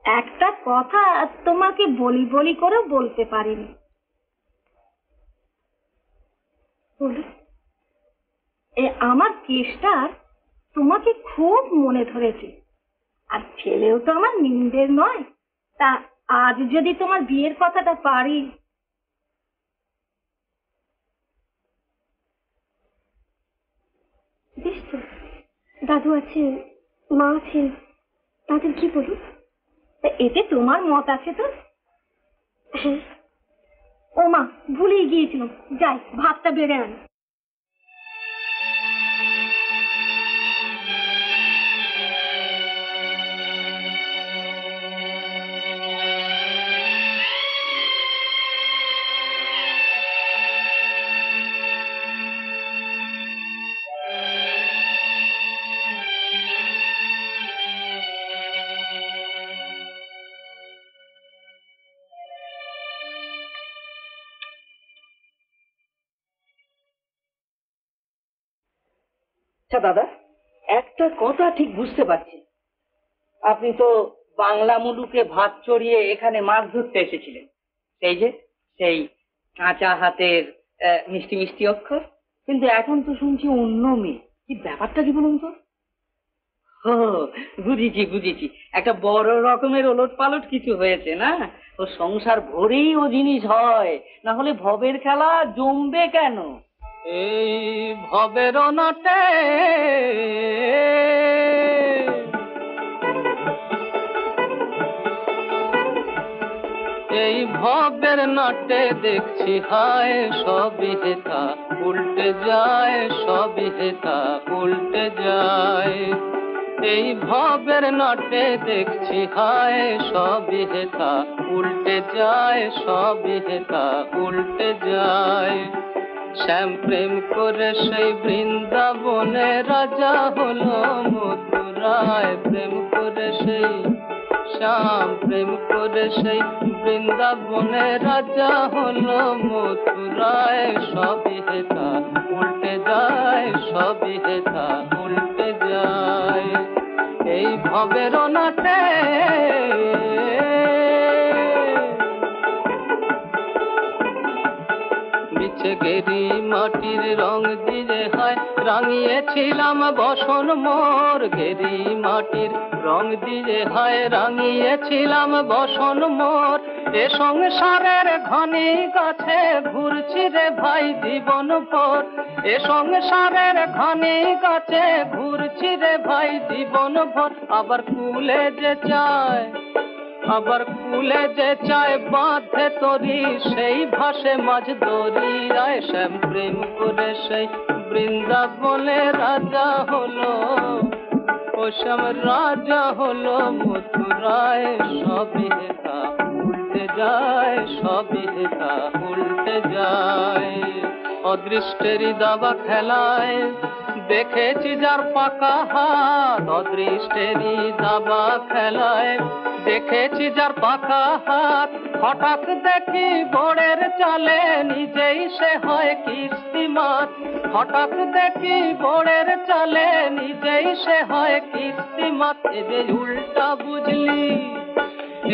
একটা কথা তোমাকে বলি বলি করে বলতে পারিনি। বলো। আমার কেসটার তোমাকে খুব মনে ধরেছে, আর ছেলেও তো আমার নিন্দের নয়। তা আজ যদি তোমার বিয়ের কথাটা পারি। বেশ তো, দাদু আছে, মা আছেন, তাদের কি বলুন? এতে তোমার মত আছে তো? হ্যাঁ। ও মা, ভুলেই গিয়েছিলাম, যাই ভাতটা বেড়ে আনি। আচ্ছা দাদা, একটা কথা ঠিক বুঝতে পারছি, আপনি তো বাংলা মুলুকে ভাত চড়িয়ে এখানে মাছ ধরতে এসেছিলেন, সেই যে সেই কাঁচা হাতের মিষ্টি মিষ্টি অক্ষর, কিন্তু এখন তো শুনছি অন্য মেয়ে, কি ব্যাপারটা কি বলুন তো? ও বুঝেছি বুঝেছি, একটা বড় রকমের ওলট পালট কিছু হয়েছে না? ও সংসার ভরেই ও জিনিস হয়, না হলে ভবের খেলা জমবে কেন? এই ভবের নাটে এই ভবের নাটে দেখছি হায় সবই হেথা উল্টে যায়, সবই হেথা উল্টে যায়। এই ভবের নাটে দেখছি হায় সবই হেথা উল্টে যায়, সবই হেথা উল্টে যায়। শ্যাম প্রেম করে সেই বৃন্দাবনে রাজা হলো মথুরায়, প্রেম করে সেই শ্যাম প্রেম করে সেই বৃন্দাবনে রাজা হলো মথুরায়, সবই হেথা উল্টে যায়, সবই হেথা উল্টে যায়। এই ভবের নাটে বিছে গেরি মাটির রং দিয়ে হয় রাঙিয়েছিলাম বসন মোর, গেরি মাটির রং দিয়ে হয় রাঙিয়েছিলাম বসন মোর। এ সংসারের ঘনি গাছে ঘুরছি রে ভাই জীবন ভর, এ সংসারের ঘনি গাছে ঘুরছি রে ভাই জীবন ভর। আবার কুলে যে চায়, আবার কুলে যে চায় বাঁধে তরি, সেই ভাসে মাঝ দরিয়ায়। শ্যাম প্রেম করে সেই বৃন্দাবনে রাজা হলো, ও শ্যাম রাজা হলো মথুরায়, সবই হেথা উল্টে যায়, সবই হেথা উল্টে যায়। অদৃষ্টেরই দাবা খেলায় দেখেছি যার পাকা হাত, অদৃষ্টেরই দাবা খেলায় দেখেছি যার পাকা হাত। হঠাৎ দেখি বোড়ের চালে নিজেই সে হয় কিস্তিমাত, হঠাৎ দেখি বোড়ের চালে নিজেই সে হয় কিস্তিমাত। এ যে উল্টা বুঝলি,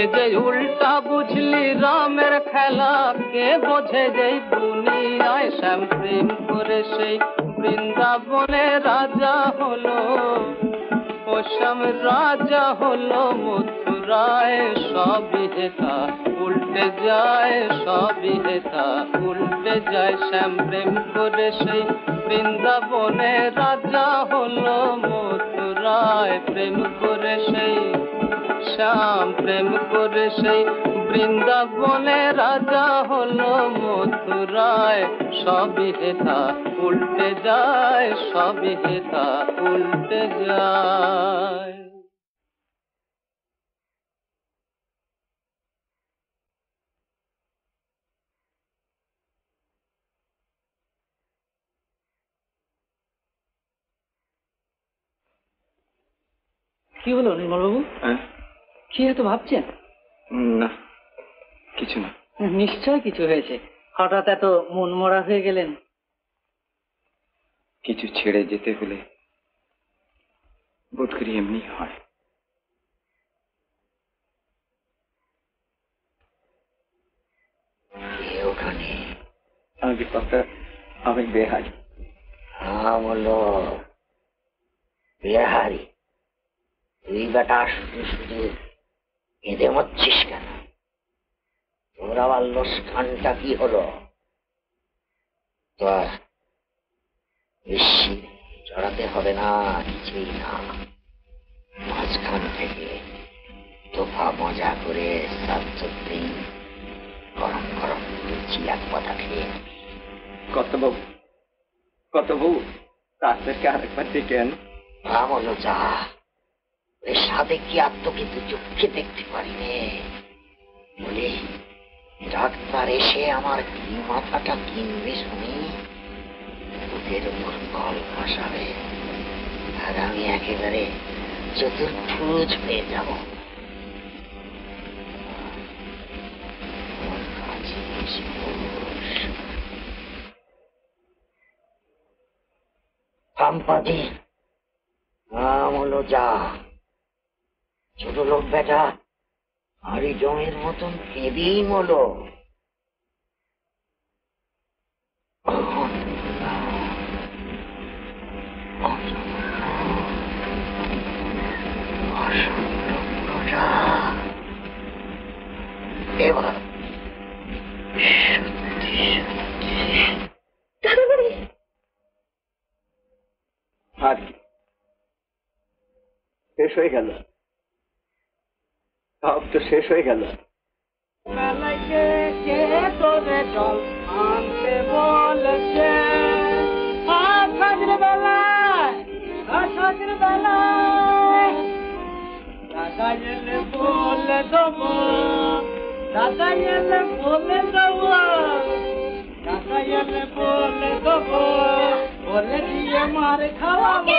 এ যে উল্টা বুঝলি রামের খেলা, কে বোঝে যেই দুনিয়ায়। শ্যাম প্রেম করে সেই বৃন্দাবনে রাজা হলো, ও শ্যাম রাজা হলো মথুরায়, সবই হেথা উল্টে যায়, সবই হেথা উল্টে যায়। শ্যাম প্রেম করে সেই বৃন্দাবনে রাজা হলো মথুরায়, প্রেম করে সেই শ্যাম প্রেম করে সেই বৃন্দাবনে রাজা হলো মথুরায়, সবই হেথা উল্টে যায়, সবই হেথা উল্টে যায়। কি হলো নির্মলবাবু? কি এত ভাবছেন? না, কিছু না। নিশ্চয় কিছু হয়েছে, হঠাৎ এত মন মরা হয়ে গেলেন। কিছু ছেড়ে যেতে হলে বোধ করি এমনি হয়। ওখানে আমি কথা, আমি বেহারি। বললো বিহারি, তুই বেটা শুধু শুধু কেঁদে মরছিস কেন? তোর আবার লোসখানটা কি হলো? তোর বেশি চড়াতে হবে না, কিছুই না। মাঝখান থেকে তোফা মজা করে সাতদিন গরম গরম লুচি এক পাতা খেয়ে কত বাবু, কত বাবু, তাদেরকে আরেকবার ডেকে আন। বলো যা, এর সাথে কি আর তো কিন্তু চোখে দেখতে পারিনি বলে ডাক্তার এসে আমার কি মাথাটা কিনবে শুনি, ওদের উপর কল বসাবে আর আমি একেবারে চতুর্ভুজ হয়ে যাব। সম্পাদি নাম হলো যা, ছোট লোক বেটা হাড়ি জমের মতন কেঁদেই মলো। এবার আর কি শেষ হয়ে গেল? সব তো শেষ হয়ে গেল। তোরে জল আনতে বলেছে, সাজরে বেলায়, সাজরে বেলায় দাদা এলে বলে দেবো, দাদা এলে বলে দেবো, দাদা এলে বলে দেবো, বলে দিয়ে মার খাওয়াবো।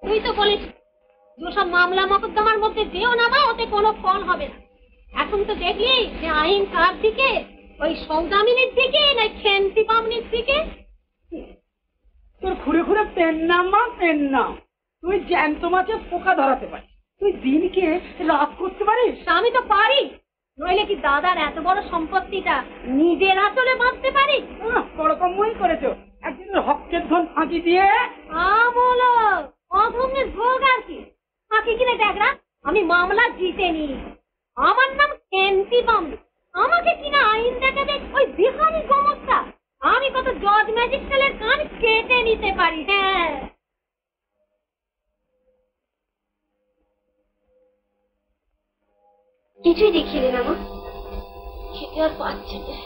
তুই তো বলিস যেসব মামলা মকদ্দমার মধ্যে যেও না, ওতে কোনো ফল হবে না। এখন তো দেখলি যে আইন কার দিকে, ওই সৌদামিনীর দিকে না খেন্তি বামনির দিকে। তোর ঘুরে ঘুরে পেন নাম মা, পেন নাম। তুই জ্যান্ত মাছে পোকা ধরাতে পারিস, তুই দিনকে রাত করতে পারিস। আমি তো পারি, নইলে কি দাদার এত বড় সম্পত্তিটা নিজের আঁচলে বাঁধতে পারি? বড় কমই করেছো, একদিনের হকের ধন ফাঁকি দিয়ে। বলো অধমের ভোগ আর কি। ফাঁকি কিনে দেখ না, আমি মামলা জিতেনি, আমার নাম খেন্তি বামনি। আমাকে কিনা আইন দেখাবে ওই বিহারি গোমস্তা। আমি কত জজ ম্যাজিস্ট্রেটের কান কেটে নিতে পারি। হ্যাঁ, কিছুই দেখিয়ে না মা, খেতে আর পাচ্ছে না।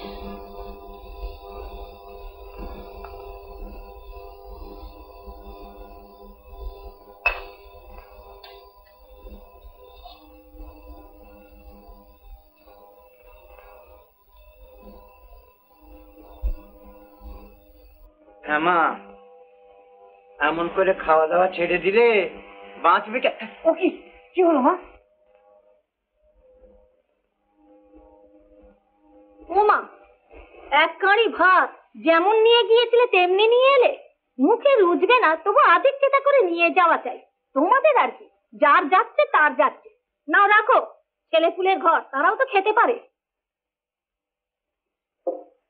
হ্যাঁ মা, এমন করে খাওয়া দাওয়া ছেড়ে দিলে বাঁচবে কে? ও কি, কি হলো মা? ও মা, এক কাঁড়ি ভাত যেমন নিয়ে গিয়েছিলে তেমনি নিয়ে এলে। মুখে রুজবে না, তবু আদিক চেতা করে নিয়ে যাওয়া চাই। তোমাদের আর কি, যার যাচ্ছে তার যাচ্ছে। নাও রাখো, ছেলে ফুলের ঘর, তারাও তো খেতে পারে।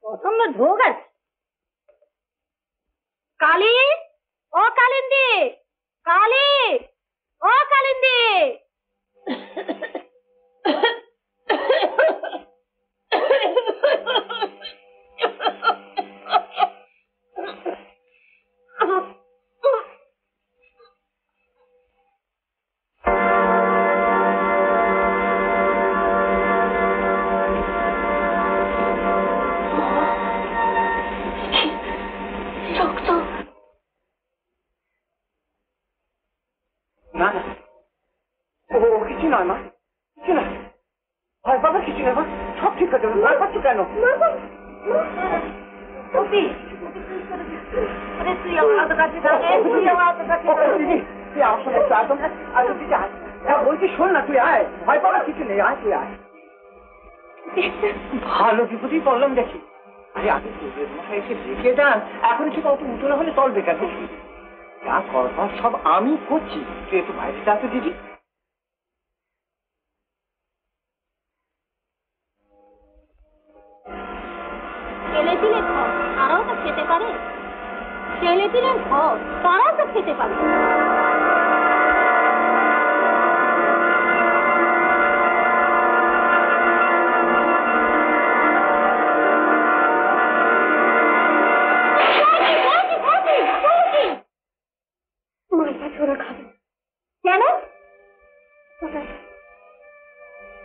পছন্দ ঢোক আর কি। কালী, ও কালিন্দী, কালী, ও কালিন্দী। না না, ও কিছু নয় মা, কিছু নয়, ভয় পাবে কিছু নয় মা, সব ঠিক হয়ে যাবে। ভয় পাচ্ছ কেন? বাপি তুই আমার কাছে তুই আমার কাছে বলছি শোন না, তুই আয়, ভয় পাওয়ার কিছু নেই, আয় তুই আয়। ভালো বিপদেই পড়লাম দেখি। আরে আগে তোদের মশাই এসে দেখে যান, এখন ঠিক অত উঠো না হলে চলবে কেন? যা করবার সব আমি করছি, তুই একটু বাইরে যাতে দিদি। ছেলে দিলে ঘর তারাও তো খেতে পারে, ছেলে দিলে ঘর তারাও তো খেতে পারে। ওরা খাবে কেন?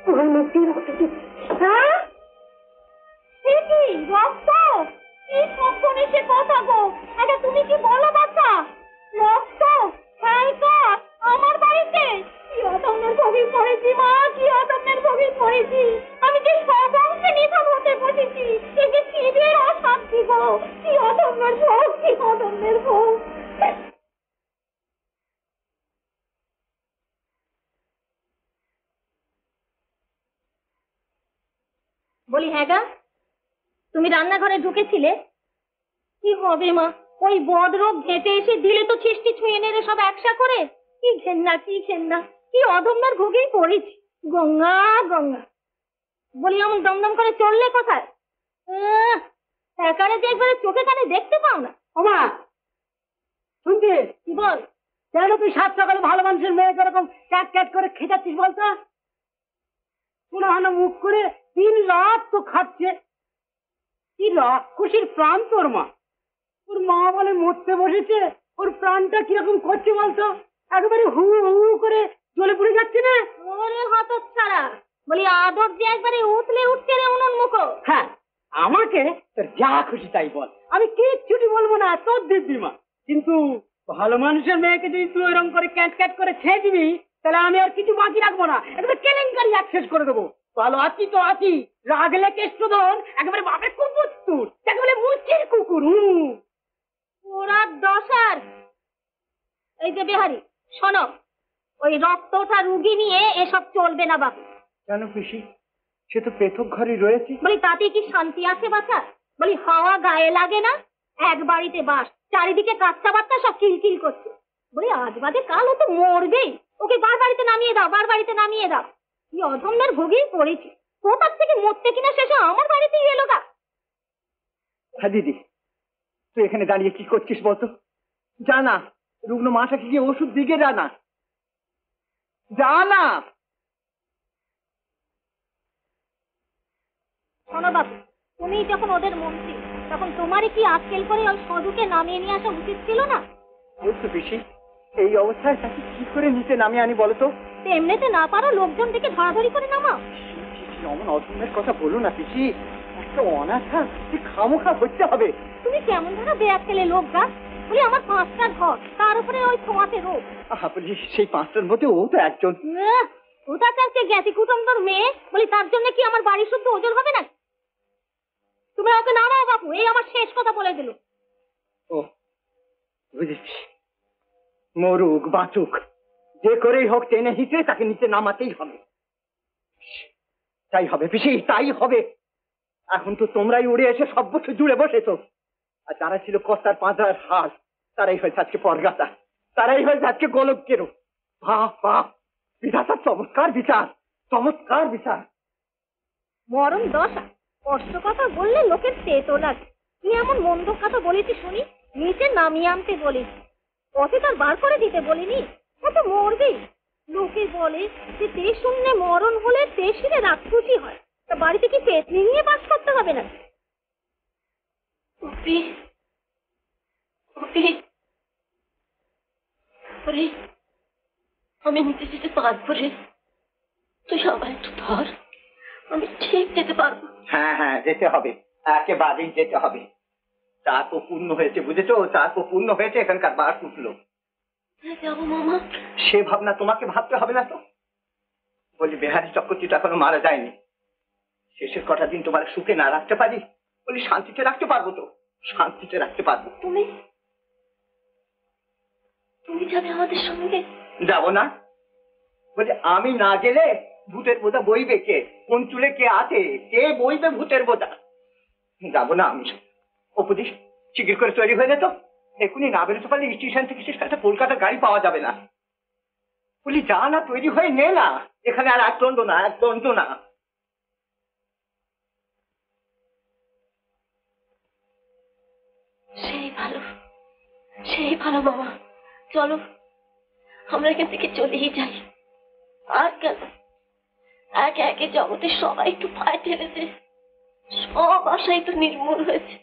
ওর মুক্তি হ্যাঁ রক্ত এই কখন এসে কথা গো? আচ্ছা তুমি কি বলো বাচ্চা? রক্ত আমার বাড়িতে কি অদম্যের গভীর পড়েছি মা, কি অদম্যের গভীর পড়েছি। আমি যে সব অংশে নিধন হতে বসেছি, এই যে খিদের অশান্তি গো, কি অদম্যের ভোগ, কি অদম্যের ভোগ। বলি হ্যাঁ গা, তুমি রান্নাঘরে ঢুকেছিলে? কি হবে মা, ওই বদরোগ ঘেঁটে এসে দিলে তো ছিষ্টি ছুঁয়ে নেড়ে সব একসা করে। কি ঘেন্না, কি ঘেন্না, কি অধম্যার ভোগেই পড়েছি। গঙ্গা গঙ্গা বলি, এমন দমদম করে চললে কোথায়? একারে যে একবারে চোখে কানে দেখতে পাও না। ওমা শুনছি, কি বল? কেন তুই সাত সকালে ভালো মানুষের মেয়েকে এরকম ক্যাট ক্যাট করে খেটাচ্ছিস বলতো? মনে হয় না মুখ করে 3 রাত তো খাচ্ছে। কি খুশির প্রাণ তোর মা। ওর মা বলে মরতে বসেছে, ওর প্রাণটা কিরকম করছে বলতো? একেবারে হু হু করে জ্বলে পুড়ে যাচ্ছে না? ওরে হতচ্ছাড়া, বলি আদর যে একবারে উতলে উঠছে রে উন্মুখ। হ্যাঁ, আমাকে তোর যা খুশি তাই বল, আমি কিচ্ছুটি বলবো না, তোর দিব্যি মা। কিন্তু ভালো মানুষের মেয়েকে যদি তুই ওরকম করে ক্যাট ক্যাট করে ছেড়ে দিবি, তাহলে আমি আর কিছু বাকি রাখবো না, একেবারে কেলেঙ্কারি অ্যাক্সেস করে দেবো। ভালো আছি তো আছি, রাগলে কেষ্টধন একেবারে বাপের কুকুর, একেবারে মুচির কুকুর। ওরা দশার। এই যে বিহারি শোনো, ওই রক্ত ওঠা রুগী নিয়ে এসব চলবে না বাবু। কেন পিসি, সে তো পৃথক ঘরে রয়েছে। বলি তাতে কি শান্তি আছে বাচ্চা? বলি হাওয়া গায়ে লাগে না? এক বাড়িতে বাস, চারিদিকে কাচ্চা বাচ্চা সব কিলকিল করছে। বলি আজ বাদে কাল ও তো মরবেই, ওকে বার বাড়িতে নামিয়ে দাও, বার বাড়িতে নামিয়ে দাও। কি অধম্যের ভোগেই পড়েছি, কোথার থেকে মরতে কিনা শেষে আমার বাড়িতেই এলো গা। হ্যাঁ দিদি, তুই এখানে দাঁড়িয়ে কি করছিস বলতো? জানা রুগ্ন মাটাকে গিয়ে ওষুধ দিকে জানা জানা। শোনো বাবু, তুমি যখন ওদের মন্ত্রী, তখন তোমারই কি আজকেল করে ওই সজুকে নামিয়ে নিয়ে আসা উচিত ছিল না? বুঝছো পিসি, এই অবস্থায় তাকে কি করে নিচে নামিয়ে আনি বলো তো? এমনিতে না পারো লোকজন থেকে ধরাধরি করে নামাও। অমন অধমের কথা বলো না পিসি, একটা অনাথা খামোখা হচ্ছে হবে। তুমি কেমন ধরো বেয়ার ছেলে লোক গা। বলি আমার 5টা ঘর, তার উপরে ওই ছোঁয়াতে রোগ। বলি সেই 5টার মধ্যে ও তো একজন। ওটা চাচ্ছে জ্ঞাতি কুটুম্বর মেয়ে, বলি তার জন্য কি আমার বাড়ি শুদ্ধ ওজন হবে না? তুমি ওকে নামাও বাপু, এই আমার শেষ কথা বলে দিল। ও বুঝেছি, মরুক বাঁচুক যে করেই হোক টেনে হিচড়ে তাকে নিচে নামাতেই হবে। তাই হবে পিসি, তাই হবে। এখন তো তোমরাই উড়ে এসে সব বছর জুড়ে বসেছো, আর যারা ছিল কর্তার পাঁজার হাল, তারাই হয়েছে আজকে পরগাতা, তারাই হয়েছে আজকে গোলকেরও। বাহ বাহ, বিধাতার চমৎকার বিচার, চমৎকার বিচার। মরণ দশা, কষ্ট কথা বললে লোকের তেতো লাগে। তুই এমন মন্দ কথা বলেছি শুনি, নিচে নামিয়ে আনতে বলিস, পথে তার বার করে দিতে বলিনি। ও তো মরবেই। লোকে বলে যে দেশ শূন্যে মরণ হলে দেশিরে রাক্ষসী হয়, তা বাড়িতে কি পেতনি নিয়ে বাস করতে হবে না? আমি নিতে যেতে পারবো রে, তুই সবাই একটু ধর, আমি ঠিক যেতে পারবো। হ্যাঁ হ্যাঁ, যেতে হবে, একেবারেই যেতে হবে। চার তো পূর্ণ হয়েছে, বুঝেছো? চার তো পূর্ণ হয়েছে, এখানকার বাস উঠলো। যাবো মামা। সে ভাবনা তোমাকে ভাবতে হবে না তো। বলি বেহারি চক্রবর্তী তো এখনো মারা যায়নি। শেষের কটা দিন তোমার সুখে না রাখতে পারি, বলি শান্তিতে রাখতে পারবো তো? শান্তিতে রাখতে পারবো। তুমি তুমি যাবে আমাদের সঙ্গে? যাব না? বলে আমি না গেলে ভূতের বোঝা বইবে কে? কোন চুলে কে আছে? কে বইবে ভূতের বোঝা? যাবো না আমি। অপুদি শিগগির করে তৈরি হয়ে যেত। এখনই না বেরোতে পারলে স্টেশন থেকে শেষ কলকাতার গাড়ি পাওয়া যাবে না। বলি যা না, তৈরি হয়ে নে না। এখানে আর এক দণ্ড না, এক দণ্ড না। সেই ভালো বাবা, চলো আমরা এখান থেকে চলেই যাই। আর কেন একে একে জগতের সবাই একটু পায়ে ঠেলেছে, সব আশাই তো নির্মূল হয়েছে।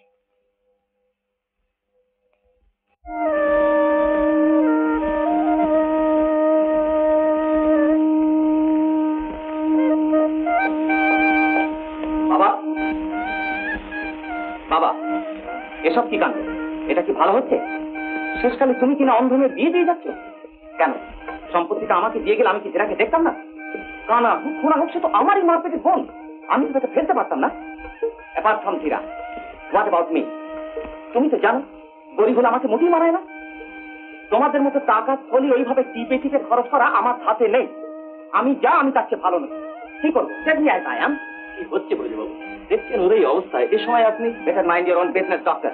বাবা, বাবা, এসব কি কাণ্ড? এটা কি ভালো হচ্ছে? শেষকালে তুমি কিনা অন্ধমের বিয়ে দিয়ে যাচ্ছ কেন? সম্পত্তিটা আমাকে দিয়ে গেলে আমি কি জেরাকে দেখতাম না? কানা হোক খোনা হোক, সে তো আমারই মা পেটে বোন। আমি তো তাকে ফেলতে পারতাম না। Apart from Dhira, what about me? তুমি তো জানো গরিব হলে আমাকে মোটেই মানায় না। তোমাদের মতো টাকা থলি এইভাবে টিপে টিপে খরচ করা আমার হাতে নেই। আমি যা, আমি তার চেয়ে ভালো নই। কি করবো? কি হচ্ছে বলে বাবু? দেখছেন ওর এই অবস্থায়, এ সময় আপনি better mind your own business doctor.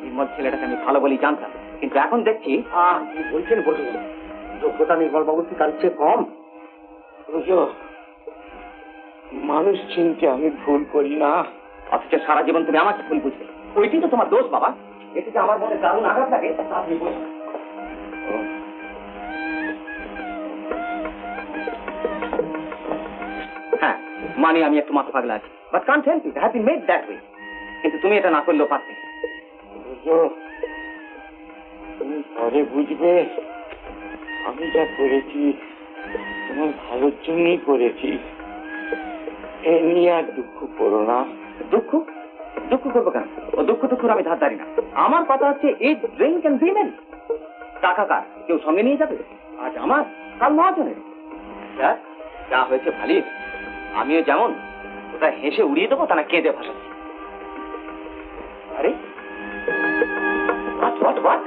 Nirmal ছেলেটাকে আমি ভালো বলেই জানতাম, কিন্তু এখন দেখছি কি বলছেন বলুন। যোগ্যতা নির্মল বাবু কি কার চেয়ে কম? মানুষ চিনতে আমি ভুল করি না, অথচ সারা জীবন তুমি আমাকে ভুল বুঝবে। ওইটাই তো তোমার দোষ বাবা। এতে যে আমার মনে দারুণ আঘাত লাগে আপনি বুঝবেন। হ্যাঁ, মানে আমি একটু মাথা পাগলা আছি, but can't help it, have been made that way. কিন্তু তুমি এটা না করলেও পারতে। তুমি পরে বুঝবে আমি যা করেছি তোমার ভালোর জন্যই করেছি। এ নিয়ে আর দুঃখ করো না। দুঃখ দুঃখ করবো কেন? ও দুঃখ দুঃখর আমি ধার ধারি না। আমার কথা হচ্ছে এই ড্রিঙ্ক এন্ড উইমেন। টাকা কার কেউ সঙ্গে নিয়ে যাবে? আজ আমার, কাল মহাজনের। যা হয়েছে ভালোই। আমিও যেমন ওটা হেসে উড়িয়ে দেবো, তা না কেঁদে ভাসাচ্ছি। আরে what, what, what?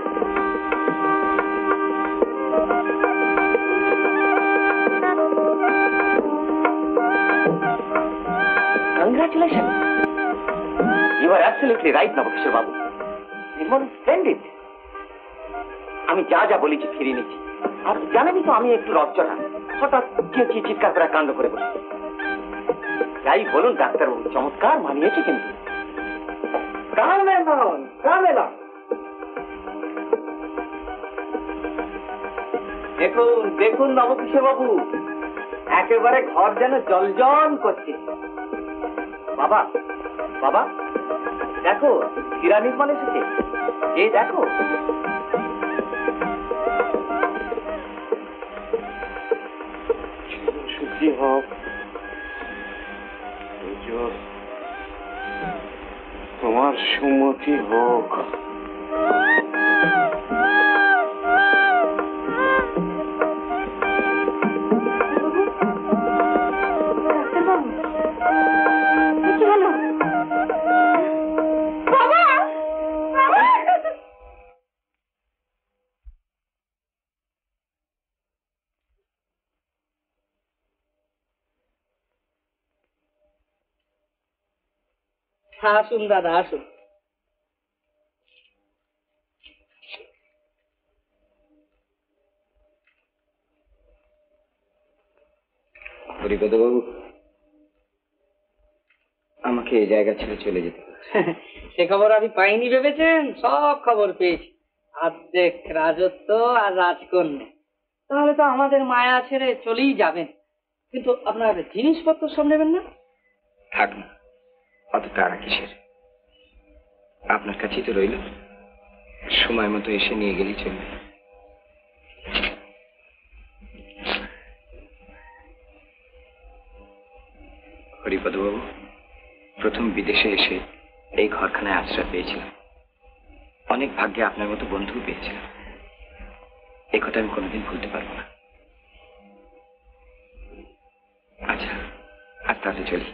Congratulations. You are absolutely right, Nabakishore Babu. Nirmal splendid. আমি যা যা বলেছি ফিরিয়ে নিচ্ছি। আর জানেনই তো আমি একটু রজ্জটা, হঠাৎ চেঁচিয়ে চিৎকার করে কাণ্ড করে বসে। যাই বলুন ডাক্তারবাবু, চমৎকার মানিয়েছে কিন্তু। দেখুন দেখুন নবকিশোর বাবু, একেবারে ঘর যেন জলজল করছে। বাবা বাবা, দেখো হীরা নির্মল এসেছে। এই দেখো। সুখী হোক, তোমার সুমতি হোক। আসুন দাদা, আসুন। হরিপদবাবু, আমাকে এই জায়গা ছেড়ে চলে যেতে হবে। সে খবর আমি পাইনি ভেবেছেন? সব খবর পেয়েছি। অর্ধেক রাজত্ব আর রাজকন্যা। তাহলে তো আমাদের মায়া ছেড়ে চলেই যাবেন। কিন্তু আপনার জিনিসপত্র সব নেবেন না? থাক না, অত তাড়া কিসের? আপনার কাছেই তো রইল, সময় মতো এসে নিয়ে গেলেই চলবে। হরিপদবাবু, প্রথম বিদেশে এসে এই ঘরখানায় আশ্রয় পেয়েছিলাম। অনেক ভাগ্যে আপনার মতো বন্ধু পেয়েছিলাম। এই কথা আমি কোনোদিন ভুলতে পারবো না। আচ্ছা, আজ তাহলে চলি।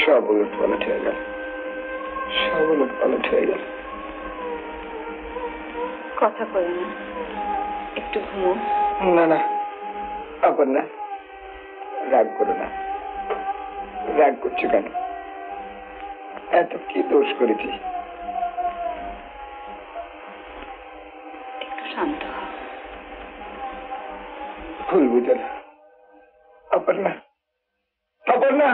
সব উলট পালট হয়ে গেল, সব উলট পালট হয়ে গেল। কথা কই না, একটু ঘুমো। না না অপর্ণা, রাগ করো না। রাগ করছো কেন? এত কি দোষ করেছি? একটু শান্ত হও। ভুল বুঝো না অপর্ণা, অপর্ণা।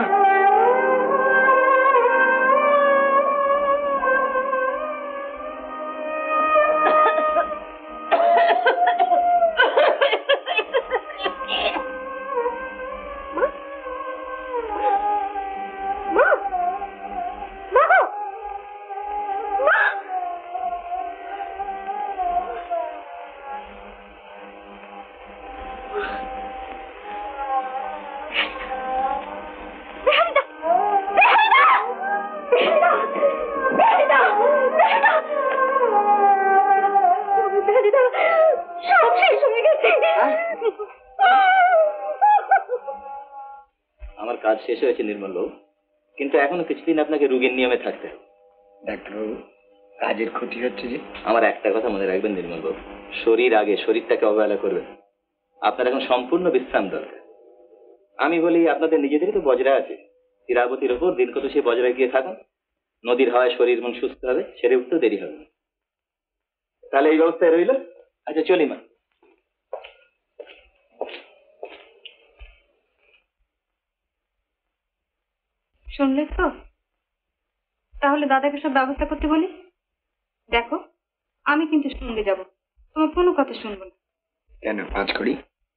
আমার কাজ শেষ হয়েছে নির্মল বাবু, কিন্তু এখনো কিছুদিন আপনাকে রোগীর নিয়মে থাকতে হবে। ডাক্তারবাবু, কাজের ক্ষতি হচ্ছে যে। আমার একটা কথা মনে রাখবেন নির্মল বাবু, শরীর আগে, শরীরটাকে অবহেলা করবেন। আপনার এখন সম্পূর্ণ বিশ্রাম দরকার। আমি বলি, আপনাদের নিজেদেরই তো বজরা আছে, ইরাবতীর ওপর দিন কত সেই বজরায় গিয়ে থাকুন। নদীর হাওয়ায় শরীর মন সুস্থ হবে, সেরে উঠতেও দেরি হবে। তাহলে এই ব্যবস্থায় রইল। আচ্ছা চলি মা। শুনলে তো? তাহলে দাদাকে সব ব্যবস্থা করতে বলি। দেখো, আমি কিন্তু সঙ্গে যাব, তোমার কোনো কথা শুনবো না। কেন? 5 কোটি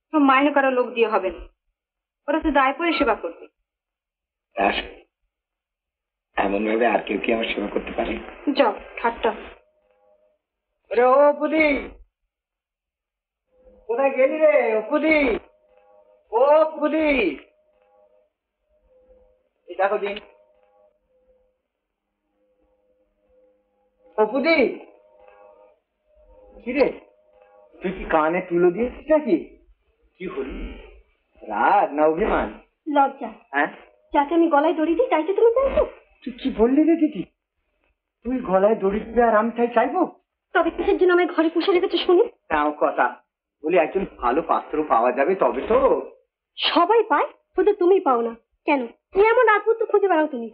তোমার মাইনে করা লোক দিয়ে হবে না, ওরা তো দায় পড়ে সেবা করবে। এমন ভাবে আর কেউ কি আমার সেবা করতে পারে? যাও, ঠাট্টা। রে ও অপুদি, কোথায় গেলি রে অপুদি? ও অপুদি, এই দেখো দিন। অপুদি, কি রে তুই কি কানে তুলো দিয়েছিস নাকি? কি হল? রাগ না অভিমান? লজ্জা। হ্যাঁ, যাকে আমি গলায় দড়ি দিই তাইতে তুমি চাইছো? তুই কি বললি রে দিদি? তুই গলায় দড়ি দিবি আর আমি তাই চাইবো? তবে কিসের জন্য আমার ঘরে পুষে রেখেছো শুনি? তাও কথা বলি, একজন ভালো পাত্র পাওয়া যাবে তবে তো। সবাই পায়, শুধু তুমি পাও না কেন? কি এমন রাজপুত্র খুঁজে বেড়াও তুমি?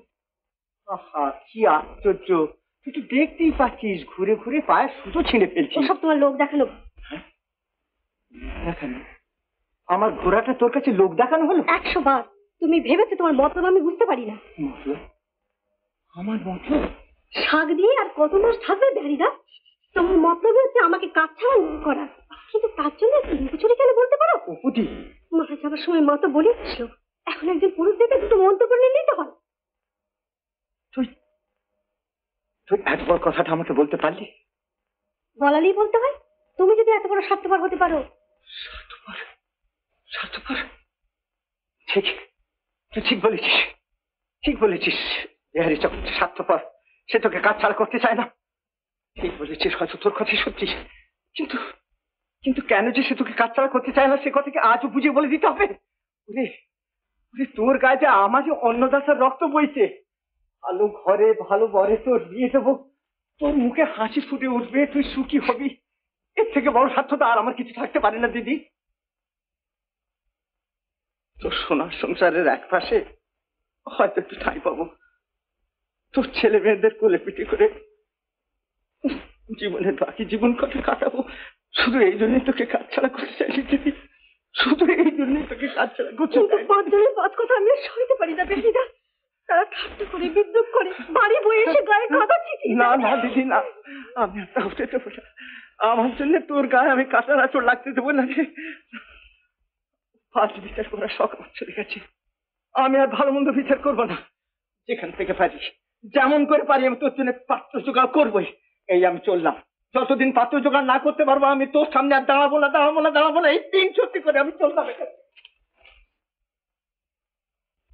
আহা, কি আশ্চর্য! তুই তো দেখতেই পাচ্ছিস, ঘুরে ঘুরে পায়ে সুতো ছিঁড়ে ফেলছিস। ওসব তোমার লোক দেখানো। দেখানো? আমার ঘোড়াটা তোর কাছে লোক দেখানো হলো? 100 বার। তুমি ভেবেছো তোমার মতলব আমি বুঝতে পারি না? মতলব? আমার মতলব? শাক দিয়ে আর কত মাস থাকবে বেহারিদা? তোমার মতলব হচ্ছে আমাকে কাজ ছাড়া করা, কিন্তু তার জন্য লুকোচুরি কেন বলতে পারো? অপুদি, মারা যাবার সময় মা তো বলেছিল, এখন একজন পুরুষ দেখে দুটো মন্তব্য নিয়ে নিতে হয়। তুই তুই এত বড় কথাটা আমাকে বলতে পারলি? বলালেই বলতে হয়। তুমি যদি এত বড় স্বার্থপর হতে পারো। স্বার্থপর? স্বার্থপর? ঠিক, তুই ঠিক বলেছিস, ঠিক বলেছিস। বিহারি যখন স্বার্থপর, সে তোকে কাজ ছাড়া করতে চায় না। ঠিক বলেছিস, হয়তো তোর কথাই সত্যি, কিন্তু কিন্তু কেন যে সে তোকে কাজ ছাড়া করতে চায় না, সে কথাকে আজও বুঝিয়ে বলে দিতে হবে? ওরে ওরে, তোর গায়ে যে আমার যে অন্নদাসার রক্ত বইছে। ভালো ঘরে ভালো বরে তোর বিয়ে দেবো, তোর মুখে হাসি ফুটে উঠবে, তুই সুখী হবি। এর থেকে বড় স্বার্থটা আর আমার কিছু থাকতে পারে না দিদি। তোর সোনার সংসারের এক পাশে হয়তো একটু ঠাঁই পাবো, তোর ছেলে মেয়েদের কোলে পিঠে করে জীবনের বাকি জীবন কটা কাটাবো। শুধু এই জন্যই তোকে কাজ ছাড়া করতে চাইছি দিদি, শুধু এই জন্যই তোকে কাজ ছাড়া করতে চাই। 5 জনের 5 কথা আমি সইতে পারি না বেশিদা। তারা ঠাট্টা করে, বিদ্রুপ করে, বাড়ি বয়ে এসে গায়ে কাদা ছিটিয়ে। না না দিদি না, আমি একটা উঠে দেবো না। আমার জন্য তোর গায়ে আমি কাঁটার আঁচড় লাগতে দেবো না রে। আজ বিচার করার শখ আমার চলে গেছে, আমি আর ভালো মন্দ বিচার করবো না। যেখান থেকে পারি, যেমন করে পারি আমি তোর জন্য পাত্র জোগাড় করবোই। এই আমি চললাম, যতদিন পাত্র জোগাড় না করতে পারবো আমি তোর সামনে আর দাঁড়াবো না, দাঁড়াবো না, দাঁড়াবো না। এই 3 সত্যি করে আমি চললাম।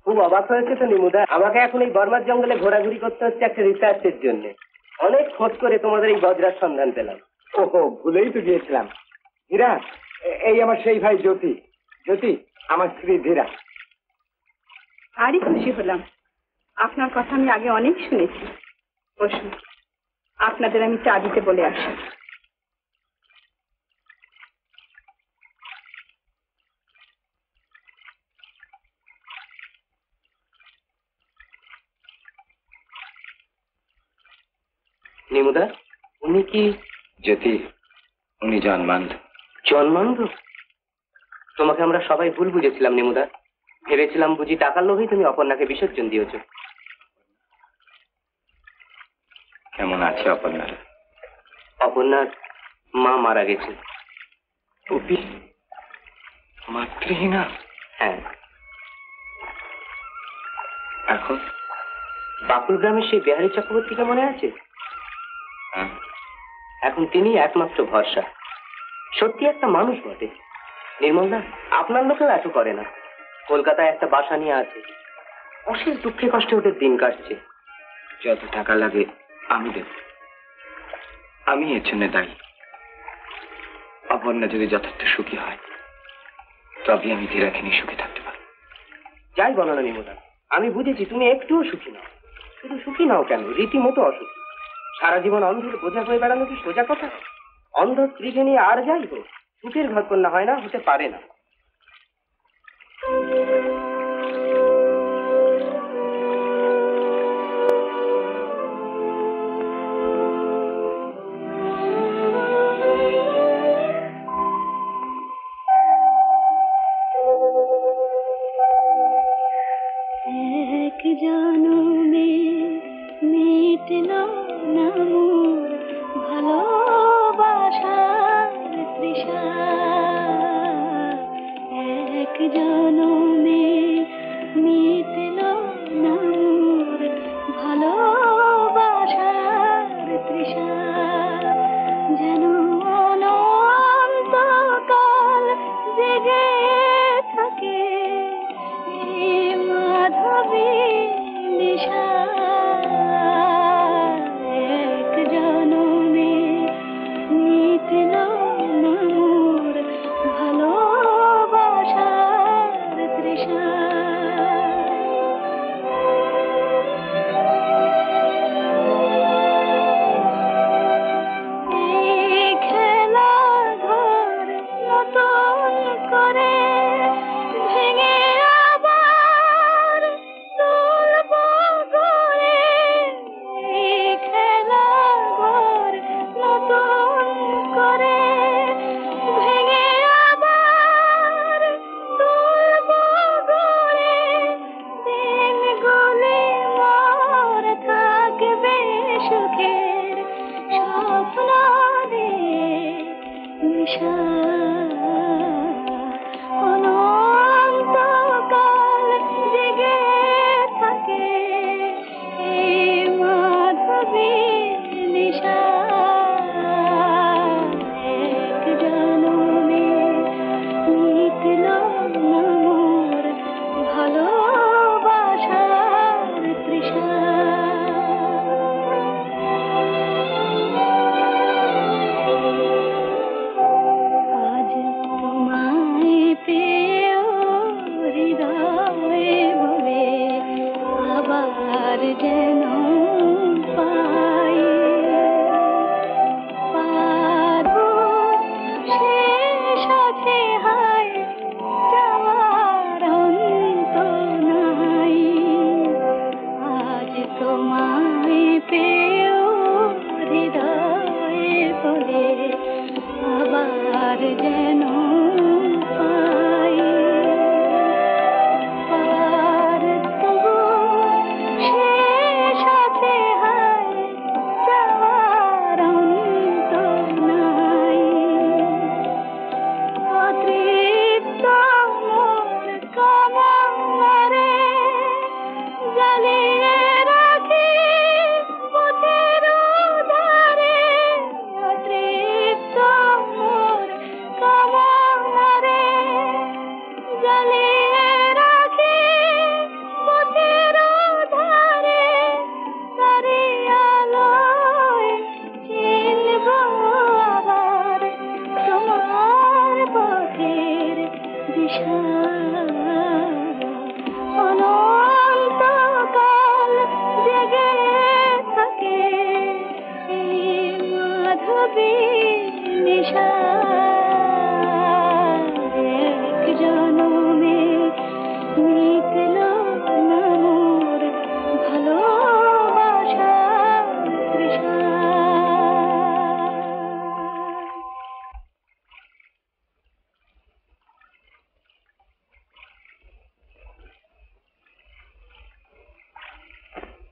খুব অবাক হয়েছে তো নিমুদা, আমাকে এখন এই বর্মার জঙ্গলে ঘোরাঘুরি করতে হচ্ছে একটা রিসার্চের জন্য। অনেক খোঁজ করে তোমাদের এই বজরার সন্ধান পেলাম। ওহো, ভুলেই তো গিয়েছিলাম। ধীরা, এই আমার সেই ভাই জ্যোতি। জ্যোতি আমার স্ত্রী ধীরা। আরই খুশি হলাম। আপনার কথা আমি আগে অনেক শুনেছি। বসুন, আপনাদের আমি চা দিতে বলে আসি। নিমুদা, উনি কি? জ্যোতি, উনি জন্মান্ধ। জন্মান্ধ? তোমাকে আমরা সবাই ভুল বুঝেছিলাম নিমুদা। ভেবেছিলাম বুঝি টাকার লোভেই তুমি অপর্ণাকে বিসর্জন দিয়েছ। কেমন আছে অপর্ণা? অপর্ণার মা মারা গেছে। মাতৃহীনা? হ্যাঁ। এখন বাকুল গ্রামের সেই বিহারী চক্রবর্তীকে মনে আছে? এখন তিনি একমাত্র ভরসা। সত্যি একটা মানুষ বটে। নির্মলদা, আপনার লোকেও এত করে না। কলকাতায় একটা বাসা নিয়ে আছে। অশেষ দুঃখে কষ্টে ওদের দিন কাটছে। যত টাকা লাগে আমি দেব। আমি এর জন্য দায়ী। অপর্ণা যদি যথার্থ সুখী হয় তবে আমি ধীরাকে নিয়ে সুখে থাকতে পারবো। যাই বলো না নিমদা, আমি বুঝেছি তুমি একটুও সুখী নাও। শুধু সুখী নাও কেন, রীতিমতো অসুখী। সারা জীবন অন্ধের বোঝা হয়ে বেড়ানো কি সোজা কথা? অন্ধ স্ত্রীকে নিয়ে আর যাই হোক, সুখের ঘর কন্যা হয় না, হতে পারে না। এক জনমে মিটল না মোর ভালোবাসার তৃষা। এক জনমে মিটল না মোর ভালোবাসার তৃষা। যেন অনন্তকাল জেগে থাকে মাধবী নিশা। এক জনমে মিটল না মোর ভালোবাসার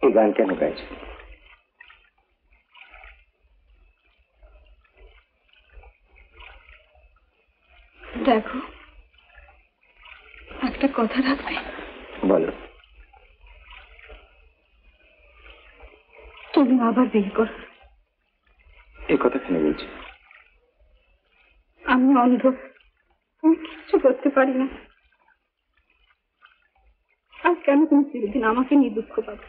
এই গান কেন গাইছো? দেখো, একটা কথা রাখবে? বলো। তুমি আবার বিয়ে করো। এই কথা কেন বলছো? আমি অন্ধ, আমি কিছু করতে পারি না। আর কেন তুমি চিরদিন আমাকে নিয়ে দুঃখ পাবে?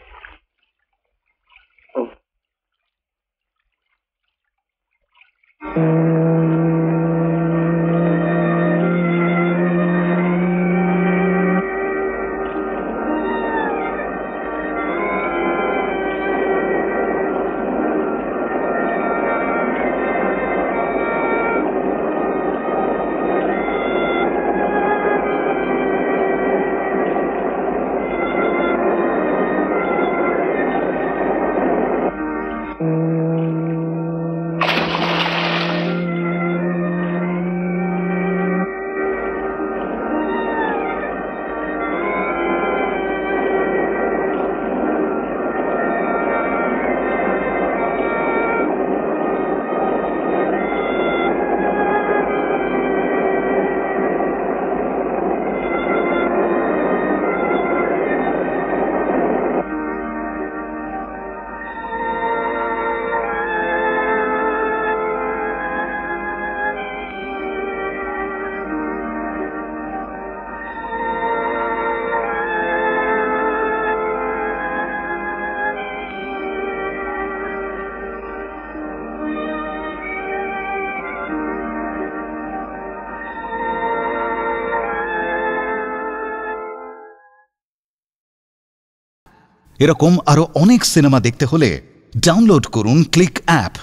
এরকম আরো অনেক সিনেমা দেখতে হলে ডাউনলোড করুন ক্লিক অ্যাপ।